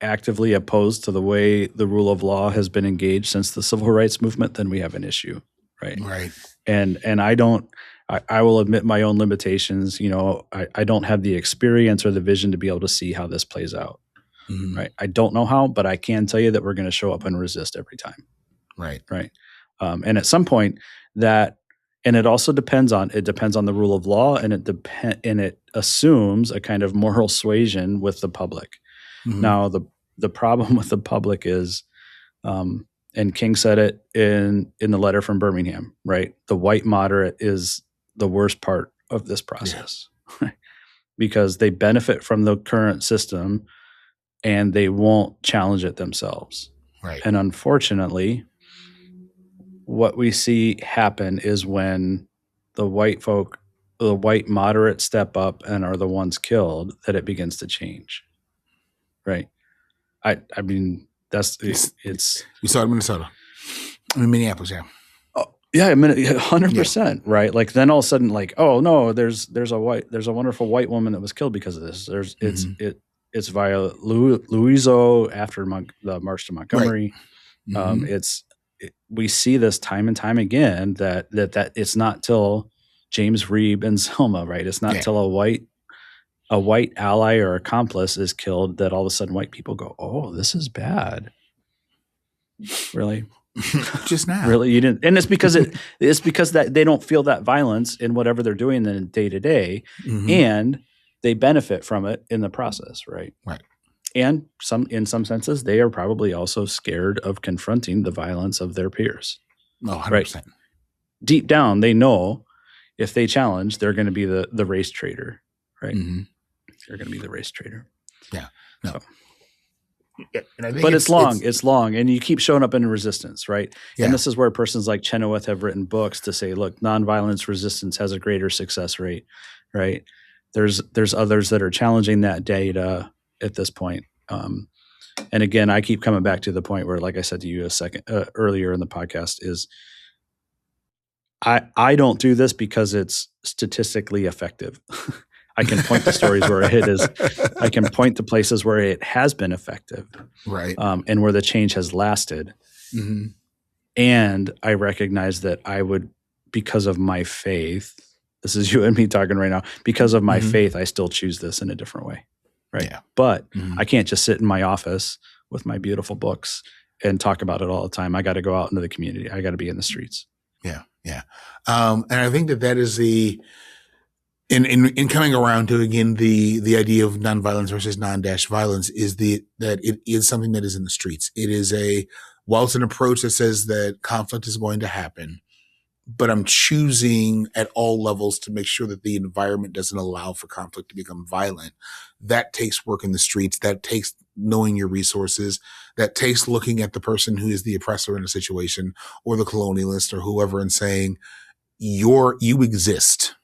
actively opposed to the way the rule of law has been engaged since the civil rights movement, then we have an issue, right? Right. And I will admit my own limitations. You know, I don't have the experience or the vision to be able to see how this plays out. Right. I don't know how, but I can tell you that we're going to show up and resist every time. Right. Right. And at some point and it also depends on the rule of law, and it assumes a kind of moral suasion with the public. Now, the problem with the public is, and King said it in the letter from Birmingham, right? The white moderate is the worst part of this process, because they benefit from the current system and they won't challenge it themselves. Right. And unfortunately, what we see happen is when the white folk the white moderates step up and are the ones killed, that it begins to change. Right. I mean, it's we saw it in Minnesota. I mean, Minneapolis, yeah. Oh, yeah, 100%, right? Like then all of a sudden, like, oh no, there's a wonderful white woman that was killed because of this. It's via Louisville after the March to Montgomery. Right. We see this time and time again that it's not till James Reeb and Selma, right? It's not till a white ally or accomplice is killed that all of a sudden white people go, oh, this is bad. Really? Just now. Really? You didn't? And it's because that they don't feel that violence in whatever they're doing then day to day, and they benefit from it in the process, right? Right. And in some senses, they are probably also scared of confronting the violence of their peers. No, 100%. Right? Deep down, they know if they challenge, they're going to be the race traitor, right? They're going to be the race traitor. Yeah. No. So. Yeah, but it's long, and you keep showing up in resistance, right? Yeah. And this is where persons like Chenoweth have written books to say, look, nonviolence resistance has a greater success rate, right? There's others that are challenging that data at this point. And again, I keep coming back to the point where, like I said to you earlier in the podcast, is I don't do this because it's statistically effective. I can point to stories where it is. I can point to places where it has been effective, right? And where the change has lasted. And I recognize that I would, because of my faith. This is you and me talking right now. Because of my faith, I still choose this in a different way, right? Yeah. But I can't just sit in my office with my beautiful books and talk about it all the time. I got to go out into the community. I got to be in the streets. Yeah, yeah. And I think that is the. In coming around to again the idea of nonviolence versus non-violence is that it is something that is in the streets. It is while it's an approach that says that conflict is going to happen, but I'm choosing at all levels to make sure that the environment doesn't allow for conflict to become violent. That takes work in the streets. That takes knowing your resources. That takes looking at the person who is the oppressor in a situation or the colonialist or whoever and saying, you exist.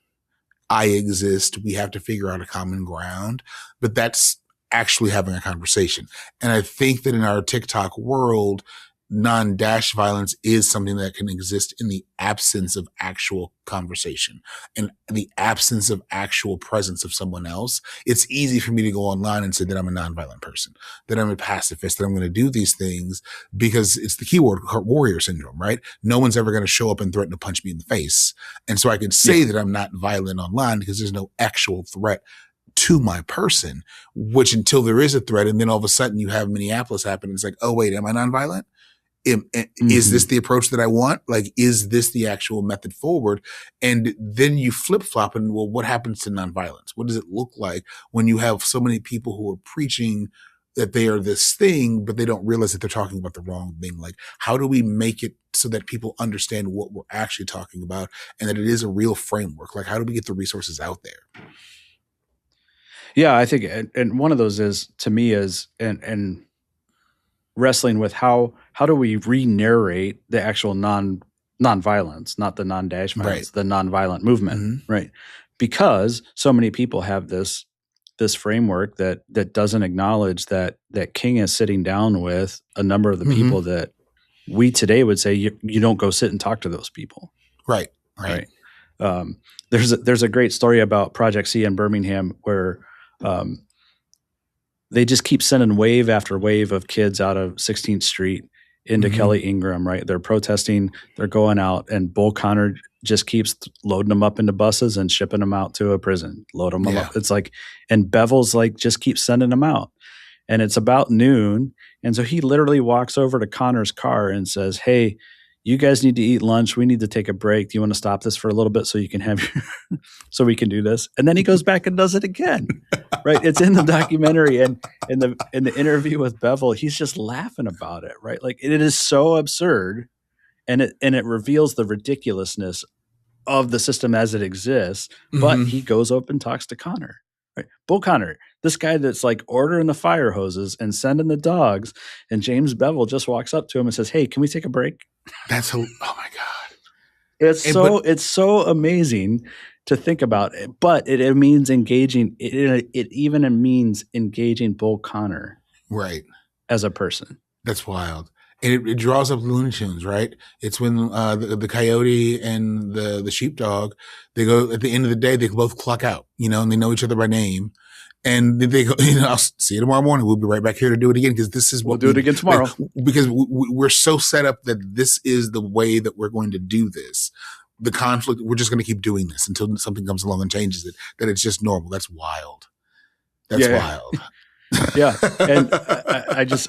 I exist. We have to figure out a common ground, but that's actually having a conversation. And I think that in our TikTok world, non-violence is something that can exist in the absence of actual conversation and the absence of actual presence of someone else. It's easy for me to go online and say that I'm a nonviolent person, that I'm a pacifist, that I'm going to do these things because it's the keyword warrior syndrome, right? No one's ever going to show up and threaten to punch me in the face. And so I can say that I'm not violent online because there's no actual threat to my person, which until there is a threat. And then all of a sudden you have Minneapolis happen. And it's like, oh, wait, am I nonviolent? Is this the approach that I want? Like, is this the actual method forward? And then you flip flop and, well, what happens to nonviolence? What does it look like when you have so many people who are preaching that they are this thing, but they don't realize that they're talking about the wrong thing? Like, how do we make it so that people understand what we're actually talking about and that it is a real framework? Like, how do we get the resources out there? Yeah, I think, and one of those is, to me, is, and wrestling with how do we re-narrate the actual non-violence, not the non-violence, right. The non-violent movement, right? Because so many people have this framework that doesn't acknowledge that King is sitting down with a number of the people that we today would say you don't go sit and talk to those people, right? There's a great story about Project C in Birmingham where they just keep sending wave after wave of kids out of 16th Street into Kelly Ingram, right? They're protesting, they're going out, and Bull Connor just keeps loading them up into buses and shipping them out to a prison, load them up. It's like, and Bevel's like, just keep sending them out. And it's about noon. And so he literally walks over to Connor's car and says, hey, you guys need to eat lunch. We need to take a break. Do you want to stop this for a little bit so you can have your, so we can do this? And then he goes back and does it again, right? It's in the documentary, and in the interview with Bevel, he's just laughing about it, right? Like, it is so absurd, and it reveals the ridiculousness of the system as it exists. But he goes up and talks to Connor, right? Bull Connor, this guy that's like ordering the fire hoses and sending the dogs, and James Bevel just walks up to him and says, "Hey, can we take a break?" Oh my God. It's so amazing to think about it. But it means engaging. It even means engaging Bull Connor Right. as a person. That's wild. And it draws up Looney Tunes, right? It's when the coyote and the sheepdog, they go at the end of the day, they both clock out, and they know each other by name. And they go, I'll see you tomorrow morning. We'll be right back here to do it again because this is what we'll do it again tomorrow. Because we're so set up that this is the way that we're going to do this. The conflict, we're just going to keep doing this until something comes along and changes it. That it's just normal. That's wild. That's wild. Yeah, and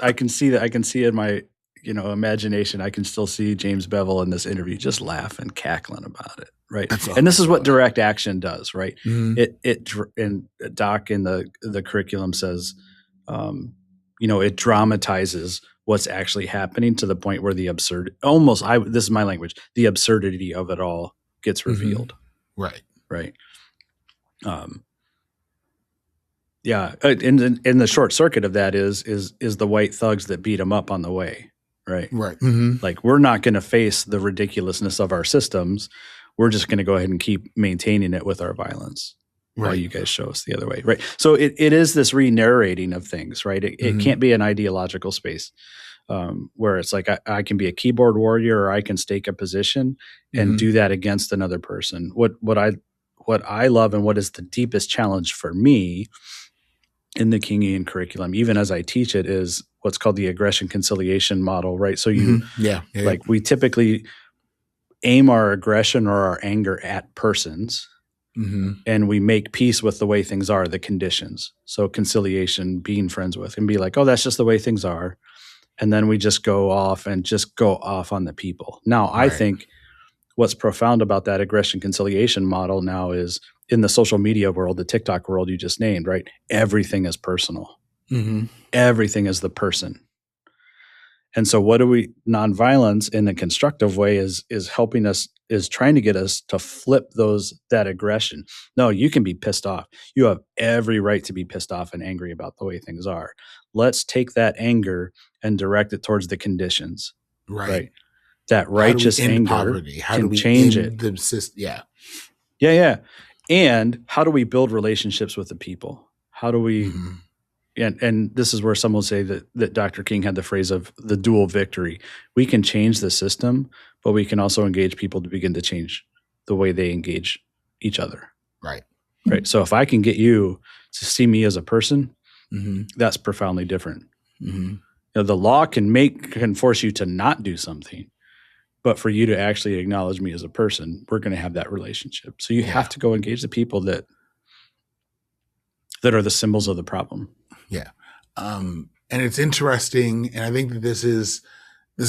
I can see that. I can see in my imagination. I can still see James Bevel in this interview just laughing, cackling about it, right? And this is what direct action does, right? Mm-hmm. And Doc in the curriculum says, it dramatizes what's actually happening to the point where the this is my language, the absurdity of it all gets revealed. Mm-hmm. Right. Yeah, in the short circuit of that is the white thugs that beat him up on the way, right? Right. Mm-hmm. Like, we're not going to face the ridiculousness of our systems. We're just going to go ahead and keep maintaining it with our violence while you guys show us the other way, right? So it is this re-narrating of things, right? It can't be an ideological space where it's like I can be a keyboard warrior or I can stake a position and do that against another person. What I love and what is the deepest challenge for me in the Kingian curriculum, even as I teach it, is what's called the aggression conciliation model, right? So we typically aim our aggression or our anger at persons, and we make peace with the way things are, the conditions. So conciliation, being friends with, and be like, oh, that's just the way things are. And then we just go off on the people. Now, I think what's profound about that aggression conciliation model now is, in the social media world, the TikTok world you just named, right? Everything is personal. Mm-hmm. Everything is the person. And so nonviolence in a constructive way is helping us, is trying to get us to flip that aggression. No, you can be pissed off. You have every right to be pissed off and angry about the way things are. Let's take that anger and direct it towards the conditions. Right. That righteous anger can change it. Yeah. And how do we build relationships with the people? How do we, and this is where some will say that Dr. King had the phrase of the dual victory. We can change the system, but we can also engage people to begin to change the way they engage each other. Right. So if I can get you to see me as a person, that's profoundly different. The law can force you to not do something, but for you to actually acknowledge me as a person, we're going to have that relationship. So you have to go engage the people that are the symbols of the problem. Yeah. And it's interesting. And I think that this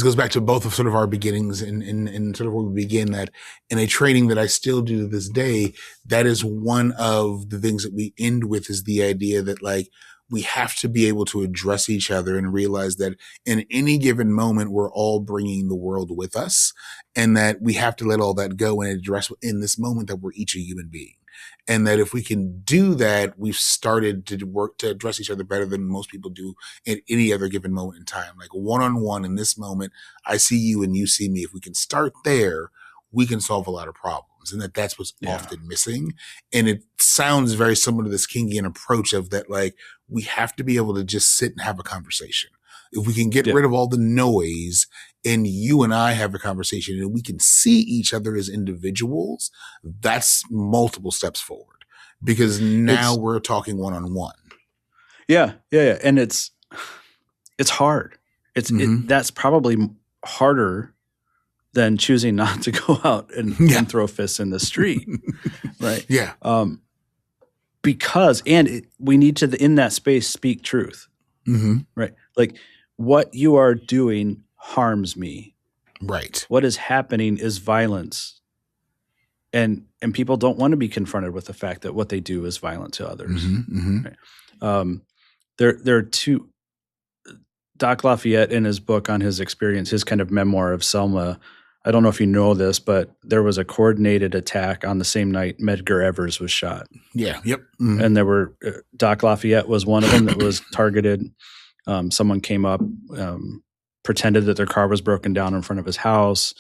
goes back to both of sort of our beginnings and sort of where we begin, that in a training that I still do to this day, that is one of the things that we end with, is the idea that, like, we have to be able to address each other and realize that in any given moment, we're all bringing the world with us, and that we have to let all that go and address in this moment that we're each a human being. And that if we can do that, we've started to work to address each other better than most people do at any other given moment in time. Like, one-on-one in this moment, I see you and you see me. If we can start there, we can solve a lot of problems. And that's what's often missing. And it sounds very similar to this Kingian approach of that, like, we have to be able to just sit and have a conversation. If we can get rid of all the noise and you and I have a conversation and we can see each other as individuals, that's multiple steps forward, because now we're talking one-on-one. Yeah. And it's hard. That's probably harder than choosing not to go out and throw fists in the street. Right. Yeah. Because we need to, in that space, speak truth. Right. Like, what you are doing harms me. Right. What is happening is violence. And people don't want to be confronted with the fact that what they do is violent to others. Right? There are two. Doc Lafayette, in his book on his experience, his kind of memoir of Selma, I don't know if you know this, but there was a coordinated attack on the same night Medgar Evers was shot. Yeah. Yep. And there were Doc Lafayette was one of them that was targeted. Someone came up, pretended that their car was broken down in front of his house,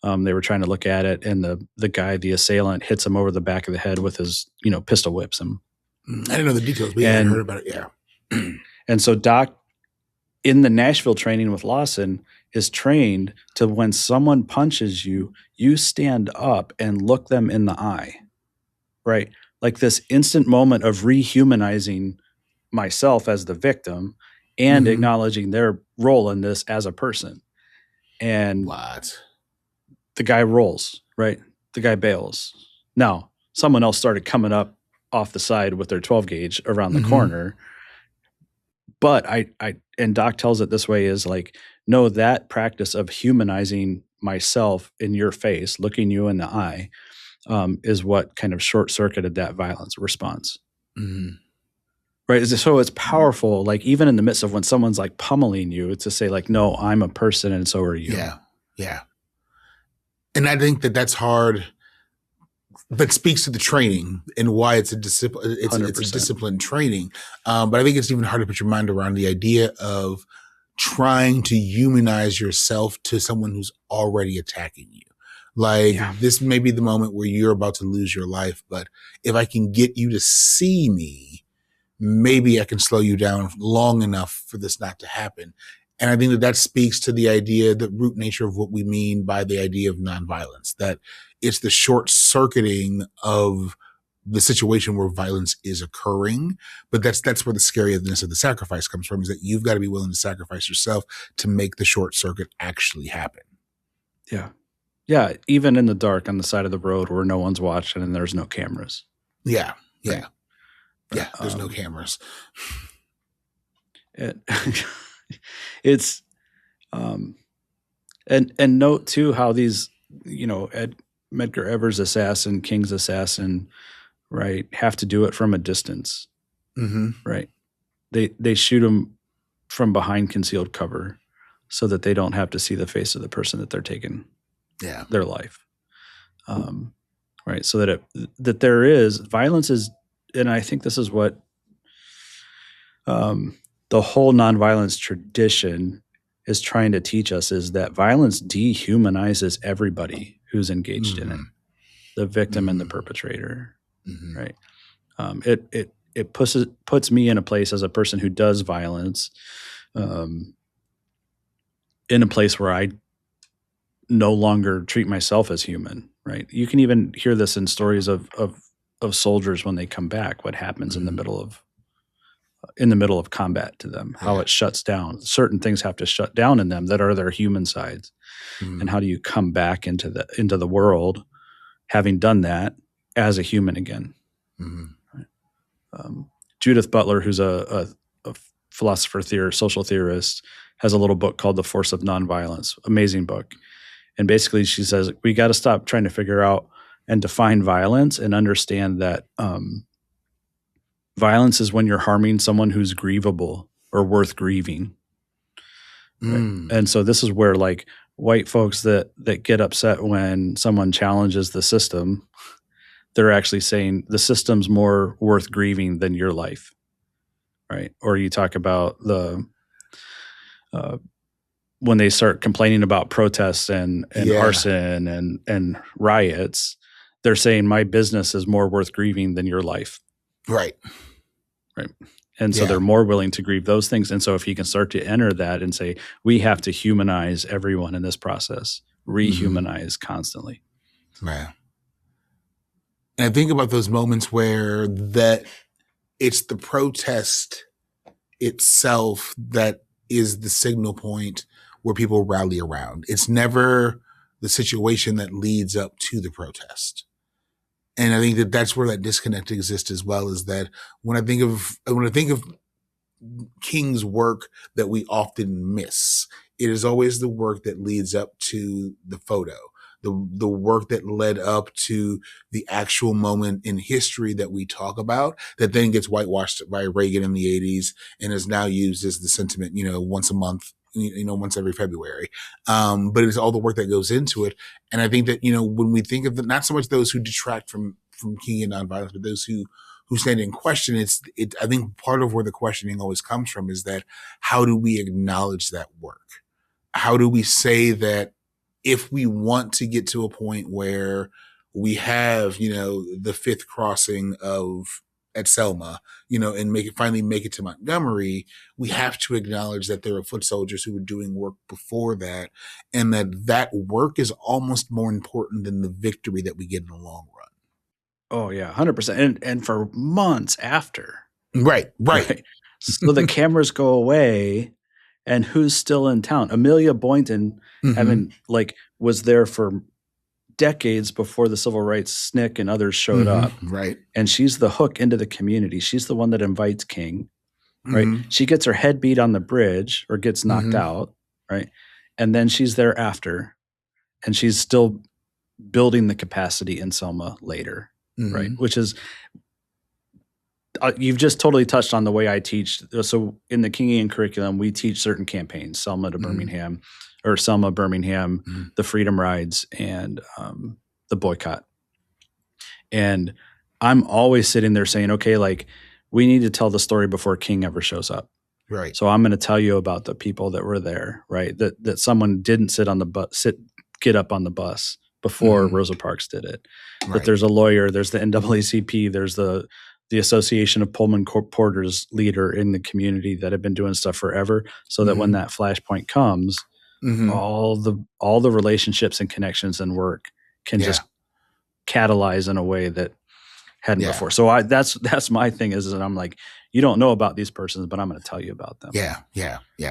They were trying to look at it, and the assailant, hits him over the back of the head with his, pistol whips him. I didn't know the details, but yeah, I heard about it. Yeah. And so Doc, in the Nashville training with Lawson, is trained to, when someone punches you, you stand up and look them in the eye, right? Like this instant moment of rehumanizing myself as the victim and acknowledging their role in this as a person. And the guy rolls, right? The guy bails. Now, someone else started coming up off the side with their 12 gauge around the corner. But and Doc tells it this way, is like, no, that practice of humanizing myself in your face, looking you in the eye, is what kind of short-circuited that violence response. Right? So it's powerful, like even in the midst of when someone's like pummeling you, to say like, no, I'm a person and so are you. Yeah. Yeah. And I think that that's hard, but speaks to the training and why it's a discipline. It's a disciplined training. But I think it's even harder to put your mind around the idea of trying to humanize yourself to someone who's already attacking you. Like, this may be the moment where you're about to lose your life, but if I can get you to see me, maybe I can slow you down long enough for this not to happen. And I think that that speaks to the idea, the root nature of what we mean by the idea of nonviolence, that it's the short circuiting of the situation where violence is occurring. But that's where the scariness of the sacrifice comes from, is that you've got to be willing to sacrifice yourself to make the short circuit actually happen. Yeah. Yeah. Even in the dark on the side of the road where no one's watching and there's no cameras. Yeah. Yeah. Yeah. There's no cameras. It's and note too how these, Medgar Evers' assassin, King's assassin, right, have to do it from a distance. Right? They shoot him from behind concealed cover so that they don't have to see the face of the person that they're taking their life. Right? So that there is violence is, and I think this is what the whole nonviolence tradition is trying to teach us, is that violence dehumanizes everybody who's engaged in it, the victim and the perpetrator, right? It puts me in a place as a person who does violence, in a place where I no longer treat myself as human, right? You can even hear this in stories of soldiers when they come back, what happens in the middle of combat to them, how it shuts down. Certain things have to shut down in them that are their human sides. And how do you come back into the world having done that as a human again? Right? Judith Butler, who's a philosopher, social theorist, has a little book called The Force of Nonviolence. Amazing book. And basically she says, we got to stop trying to figure out and define violence and understand that violence is when you're harming someone who's grievable or worth grieving. Right? And so this is where, like, white folks that get upset when someone challenges the system, they're actually saying the system's more worth grieving than your life. Right? Or you talk about when they start complaining about protests and arson and riots, they're saying my business is more worth grieving than your life. Right. And so they're more willing to grieve those things. And so if you can start to enter that and say, we have to humanize everyone in this process, rehumanize constantly. Right. And I think about those moments where that it's the protest itself that is the signal point where people rally around. It's never the situation that leads up to the protest. And I think that that's where that disconnect exists as well, is that when I think of King's work that we often miss, it is always the work that leads up to the photo, the work that led up to the actual moment in history that we talk about, that then gets whitewashed by Reagan in the 80s and is now used as the sentiment, once a month, once every February. But it's all the work that goes into it. And I think that, when we think of not so much those who detract from Kingian Nonviolence, but those who stand in question, I think part of where the questioning always comes from is that how do we acknowledge that work? How do we say that if we want to get to a point where we have, the fifth crossing at Selma, and finally make it to Montgomery, we have to acknowledge that there are foot soldiers who were doing work before that, and that work is almost more important than the victory that we get in the long run. Oh yeah, 100%. And for months after. Right. So the cameras go away, and who's still in town? Amelia Boynton, was there for decades before the civil rights SNCC and others showed up. Right. And she's the hook into the community. She's the one that invites King, right? She gets her head beat on the bridge or gets knocked out, right? And then she's there after, and she's still building the capacity in Selma later, right? Which is, you've just totally touched on the way I teach. So in the Kingian curriculum, we teach certain campaigns, Selma to Birmingham, or Selma, Birmingham, the Freedom Rides, and the boycott. And I'm always sitting there saying, okay, we need to tell the story before King ever shows up. Right. So I'm going to tell you about the people that were there, right? That someone didn't get up on the bus before Rosa Parks did it. Right. That there's a lawyer, there's the NAACP, there's the Association of Pullman Porters leader in the community that have been doing stuff forever, so that when that flashpoint comes, all the relationships and connections and work can just catalyze in a way that hadn't before. So that's my thing is that I'm like, you don't know about these persons, but I'm going to tell you about them. Yeah. And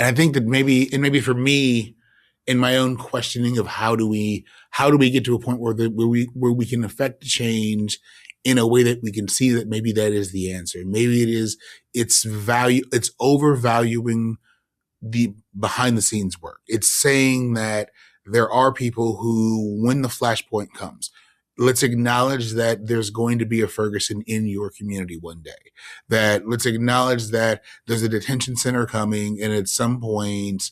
I think that maybe for me, in my own questioning of how do we get to a point where we can affect change in a way that we can see that maybe that is the answer. Maybe it's overvaluing the behind the scenes work. It's saying that there are people who, when the flashpoint comes, let's acknowledge that there's going to be a Ferguson in your community one day. That let's acknowledge that there's a detention center coming, and at some point,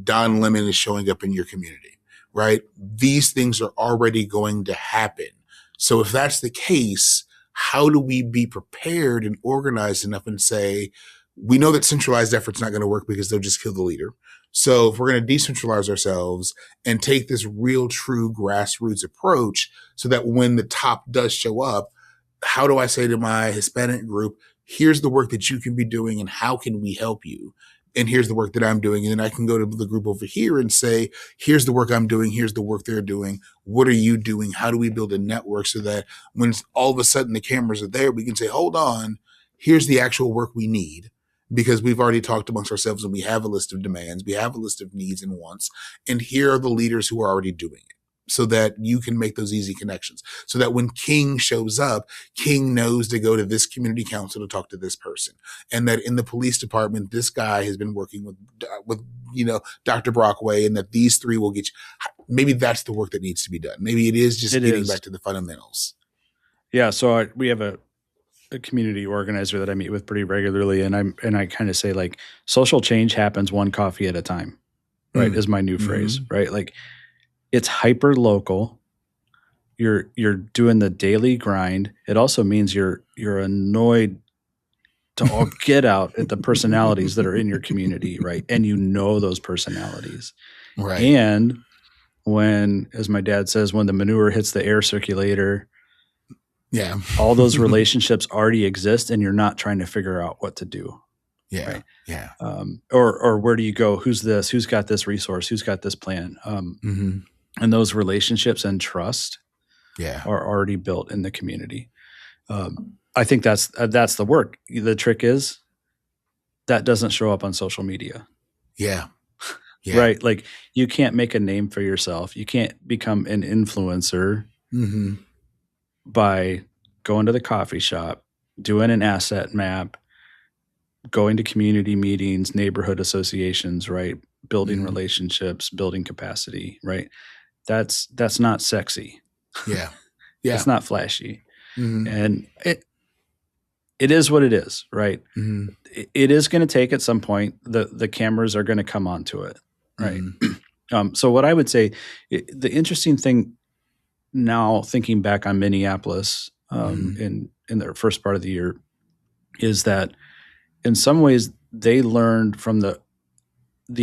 Don Lemon is showing up in your community, right? These things are already going to happen. So if that's the case, how do we be prepared and organized enough and say, we know that centralized effort's not going to work because they'll just kill the leader. So if we're going to decentralize ourselves and take this real, true grassroots approach so that when the top does show up, how do I say to my Hispanic group, here's the work that you can be doing and how can we help you? And here's the work that I'm doing. And then I can go to the group over here and say, here's the work I'm doing. Here's the work they're doing. What are you doing? How do we build a network so that when all of a sudden the cameras are there, we can say, hold on, here's the actual work we need. Because we've already talked amongst ourselves and we have a list of demands, we have a list of needs and wants, and here are the leaders who are already doing it so that you can make those easy connections. So that when King shows up, King knows to go to this community council to talk to this person. And that in the police department, this guy has been working with Dr. Brockway, and that these three will get you. Maybe that's the work that needs to be done. Maybe it is just getting back to the fundamentals. Yeah. So we have a community organizer that I meet with pretty regularly. And I kind of say social change happens one coffee at a time, right? Is my new phrase, right? It's hyper local. You're doing the daily grind. It also means you're annoyed to all get out at the personalities that are in your community, right? And those personalities. Right. And when, as my dad says, when the manure hits the air circulator, all those relationships already exist, and you're not trying to figure out what to do. Yeah. Right? Yeah. Or where do you go? Who's this? Who's got this resource? Who's got this plan? And those relationships and trust are already built in the community. I think that's the work. The trick is that doesn't show up on social media. Yeah. Right? You can't make a name for yourself. You can't become an influencer by going to the coffee shop, doing an asset map, going to community meetings, neighborhood associations, right? Building relationships, building capacity, right? That's not sexy. Yeah. It's not flashy. And it is what it is, right? It is going to take at some point, the cameras are going to come onto it, right? So what I would say, the interesting thing now, thinking back on Minneapolis in the first part of the year, is that in some ways they learned from the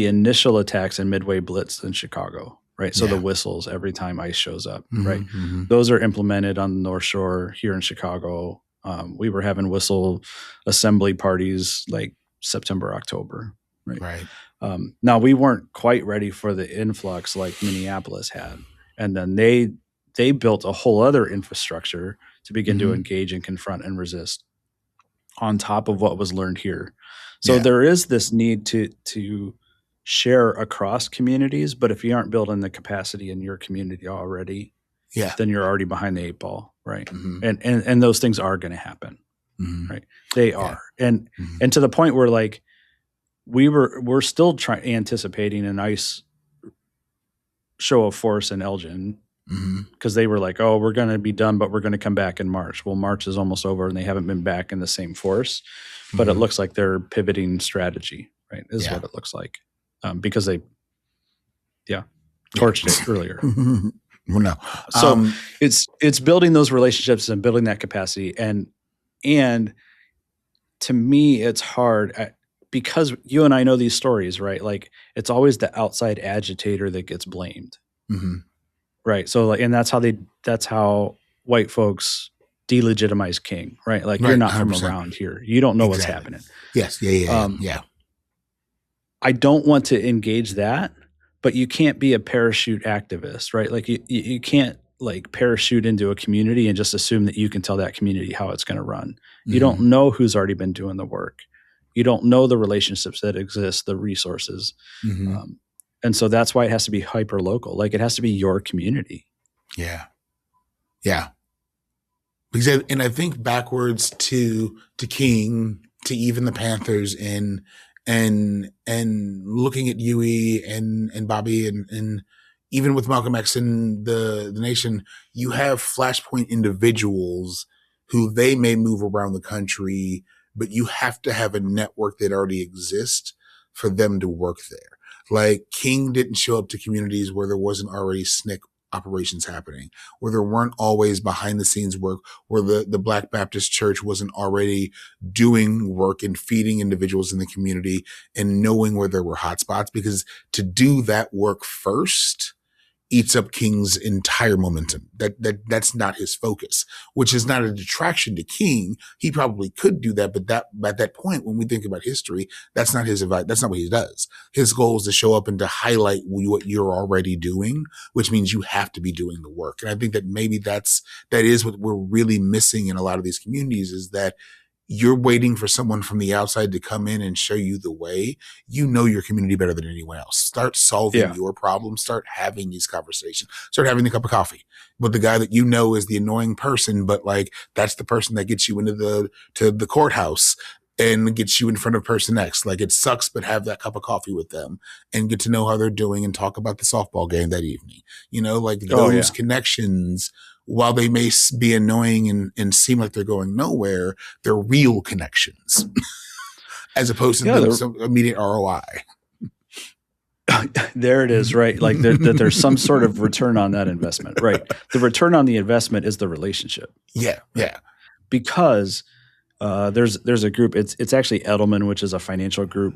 initial attacks in Midway Blitz in Chicago, right? So the whistles every time ICE shows up, Mm-hmm, right? mm-hmm. Those are implemented on the North Shore here in Chicago. We were having whistle assembly parties like September, October, right? Right. Now we weren't quite ready for the influx like Minneapolis had, and then they built a whole other infrastructure to begin to engage and confront and resist on top of what was learned here. So there is this need to share across communities, but if you aren't building the capacity in your community already, then you're already behind the eight ball, right? And those things are going to happen, right? They are, and to the point where like we're still anticipating an ICE show of force in Elgin because they were like, oh, we're going to be done, but we're going to come back in March. Well, March is almost over and they haven't been back in the same force, but it looks like they're pivoting strategy, right? Is what it looks like because they, torched it earlier. Well, no. So it's building those relationships and building that capacity. And to me, it's hard because you and I know these stories, right? Like it's always the outside agitator that gets blamed. Right. So like, and that's how white folks delegitimize King, right? Like you're not 100%. From around here. You don't know what's happening. Yes. Yeah. I don't want to engage that, but you can't be a parachute activist, right? Like you can't like parachute into a community and just assume that you can tell that community how it's going to run. You don't know who's already been doing the work. You don't know the relationships that exist, the resources. And so that's why it has to be hyper local. Like it has to be your community. Yeah. Because and I think backwards to King, to even the Panthers and looking at Huey and Bobby and even with Malcolm X and the nation, you have flashpoint individuals who they may move around the country, but you have to have a network that already exists for them to work there. Like King didn't show up to communities where there wasn't already SNCC operations happening, where there weren't always behind the scenes work, where the Black Baptist Church wasn't already doing work and feeding individuals in the community and knowing where there were hotspots, because to do that work first eats up King's entire momentum. That's not his focus, which is not a detraction to King. He probably could do that, but at that point, when we think about history, that's not his advice. That's not what he does. His goal is to show up and to highlight what you're already doing, which means you have to be doing the work. And I think that maybe that is what we're really missing in a lot of these communities, is that you're waiting for someone from the outside to come in and show you the way. You know your community better than anyone else. Start solving your problems. Start having these conversations. Start having a cup of coffee with the guy that you know is the annoying person, but like that's the person that gets you into the courthouse and gets you in front of person X. Like it sucks, but have that cup of coffee with them and get to know how they're doing and talk about the softball game that evening. You know, like those connections, while they may be annoying and seem like they're going nowhere, they're real connections as opposed to some immediate ROI. There it is, right? Like there's some sort of return on that investment, right? The return on the investment is the relationship. Yeah. Because there's a group, it's actually Edelman, which is a financial group,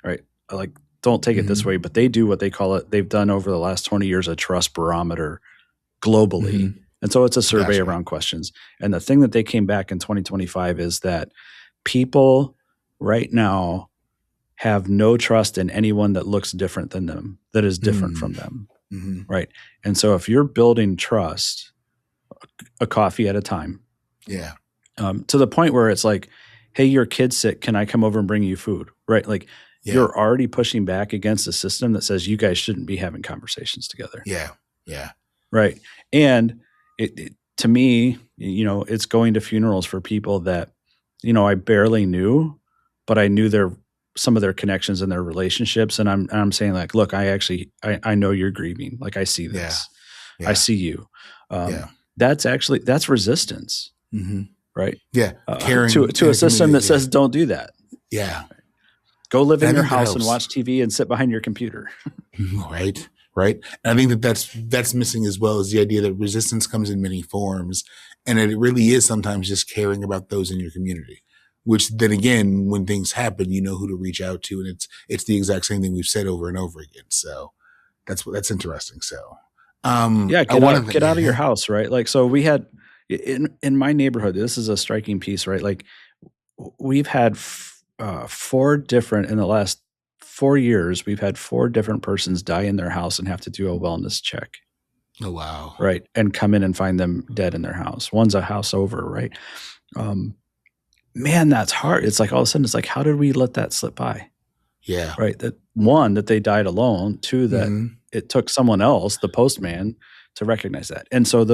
right? Like, don't take it this way, but they do what they call it. They've done over the last 20 years a trust barometer globally. And so it's a survey around questions. And the thing that they came back in 2025 is that people right now have no trust in anyone that looks different than them, that is different from them, right? And so if you're building trust, a coffee at a time, to the point where it's like, hey, your kid's sick, can I come over and bring you food, right? Like you're already pushing back against a system that says you guys shouldn't be having conversations together. Right. And it to me, you know, it's going to funerals for people that, you know, I barely knew, but I knew some of their connections and their relationships. And I'm saying like, look, I know you're grieving. Like I see this, I see you. That's resistance, right? Caring to a system that says, don't do that. Go live in your house and watch TV and sit behind your computer. Right. And I think that's missing as well, is the idea that resistance comes in many forms. And it really is sometimes just caring about those in your community, which then again, when things happen, you know who to reach out to. And it's the exact same thing we've said over and over again. So That's interesting. So, Yeah, I want to get out of your house, right? Like, so we had in my neighborhood, this is a striking piece, right? Like, we've had four different in the last 4 years. We've had four different persons die in their house and have to do a wellness check. Oh wow! Right, and come in and find them dead in their house. One's a house over, right? Man, that's hard. It's like all of a sudden, it's like, how did we let that slip by? Yeah. Right. That one, that they died alone. Two, that it took someone else, the postman, to recognize that. And so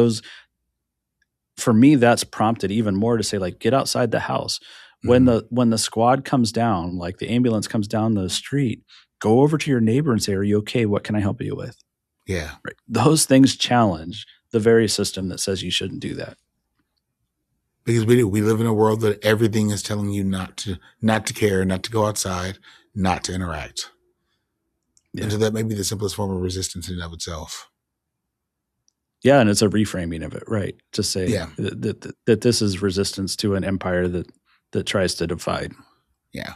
for me, that's prompted even more to say, like, get outside the house. When the squad comes down, like the ambulance comes down the street, go over to your neighbor and say, are you okay? What can I help you with? Yeah. Right. Those things challenge the very system that says you shouldn't do that. Because we live in a world that everything is telling you not to care, not to go outside, not to interact. Yeah. And so that may be the simplest form of resistance in and of itself. Yeah, and it's a reframing of it, right? To say that this is resistance to an empire that tries to divide. Yeah.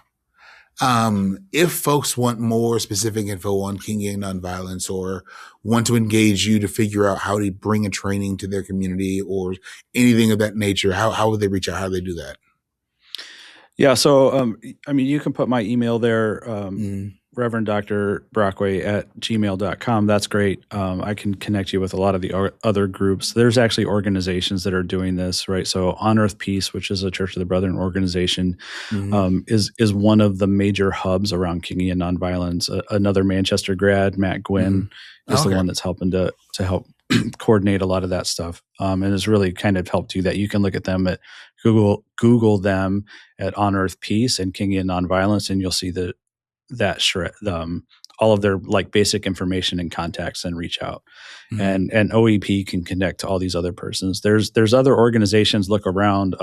If folks want more specific info on Kingian Nonviolence or want to engage you to figure out how to bring a training to their community or anything of that nature, how would they reach out? How do they do that? Yeah. So, you can put my email there, Reverend Dr. Brockway @gmail.com. That's great. I can connect you with a lot of the other groups. There's actually organizations that are doing this, right? So On Earth Peace, which is a Church of the Brethren organization, is one of the major hubs around Kingian Nonviolence. Another Manchester grad, Matt Gwynn, is the one that's helping to help coordinate a lot of that stuff, and has really kind of helped do that. You can look at them at Google them at On Earth Peace and Kingian Nonviolence, and you'll see all of their like basic information and contacts, and reach out. And OEP can connect to all these other persons. There's other organizations. Look around.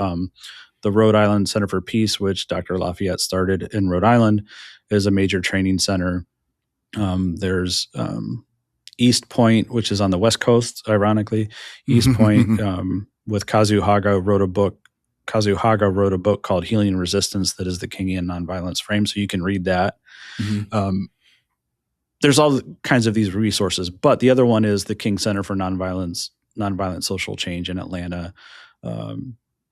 The Rhode Island Center for Peace, which Dr. Lafayette started in Rhode Island, is a major training center. There's East Point, which is on the West Coast, ironically. East Point with Kazu Haga wrote a book called Healing and Resistance that is the Kingian Nonviolence frame. So you can read that. There's all kinds of these resources, but the other one is the King Center for Nonviolent Social Change in Atlanta.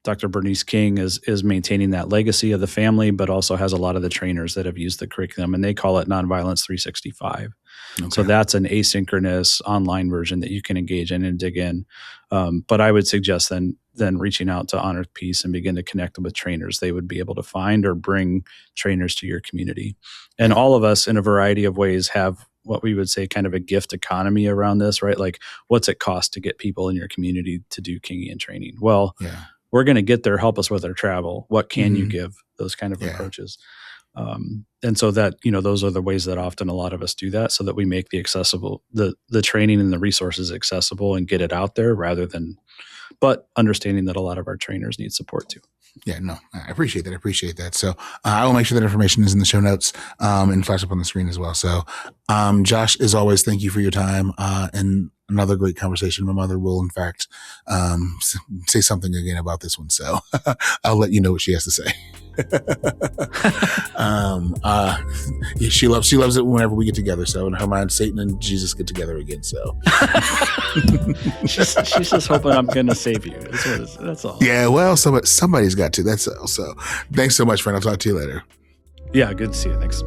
Dr. Bernice King is maintaining that legacy of the family, but also has a lot of the trainers that have used the curriculum, and they call it Nonviolence 365. Okay. So that's an asynchronous online version that you can engage in and dig in. But I would suggest then reaching out to On Earth Peace and begin to connect with trainers they would be able to find, or bring trainers to your community. And all of us in a variety of ways have what we would say kind of a gift economy around this, right? Like, what's it cost to get people in your community to do Kingian training? Well, we're going to get there. Help us with our travel. What can you give? Those kind of approaches. And so that, those are the ways that often a lot of us do that, so that we make the training and the resources accessible and get it out there, but understanding that a lot of our trainers need support too. Yeah, no, I appreciate that. So I will make sure that information is in the show notes and flash up on the screen as well. So Josh, as always, thank you for your time and another great conversation. My mother will, in fact, say something again about this one. So I'll let you know what she has to say. She loves it whenever we get together. So in her mind, Satan and Jesus get together again. So she's just hoping I'm going to save you. That's all. Yeah, well, somebody's got to. That's all. So thanks so much, friend. I'll talk to you later. Yeah, good to see you. Thanks.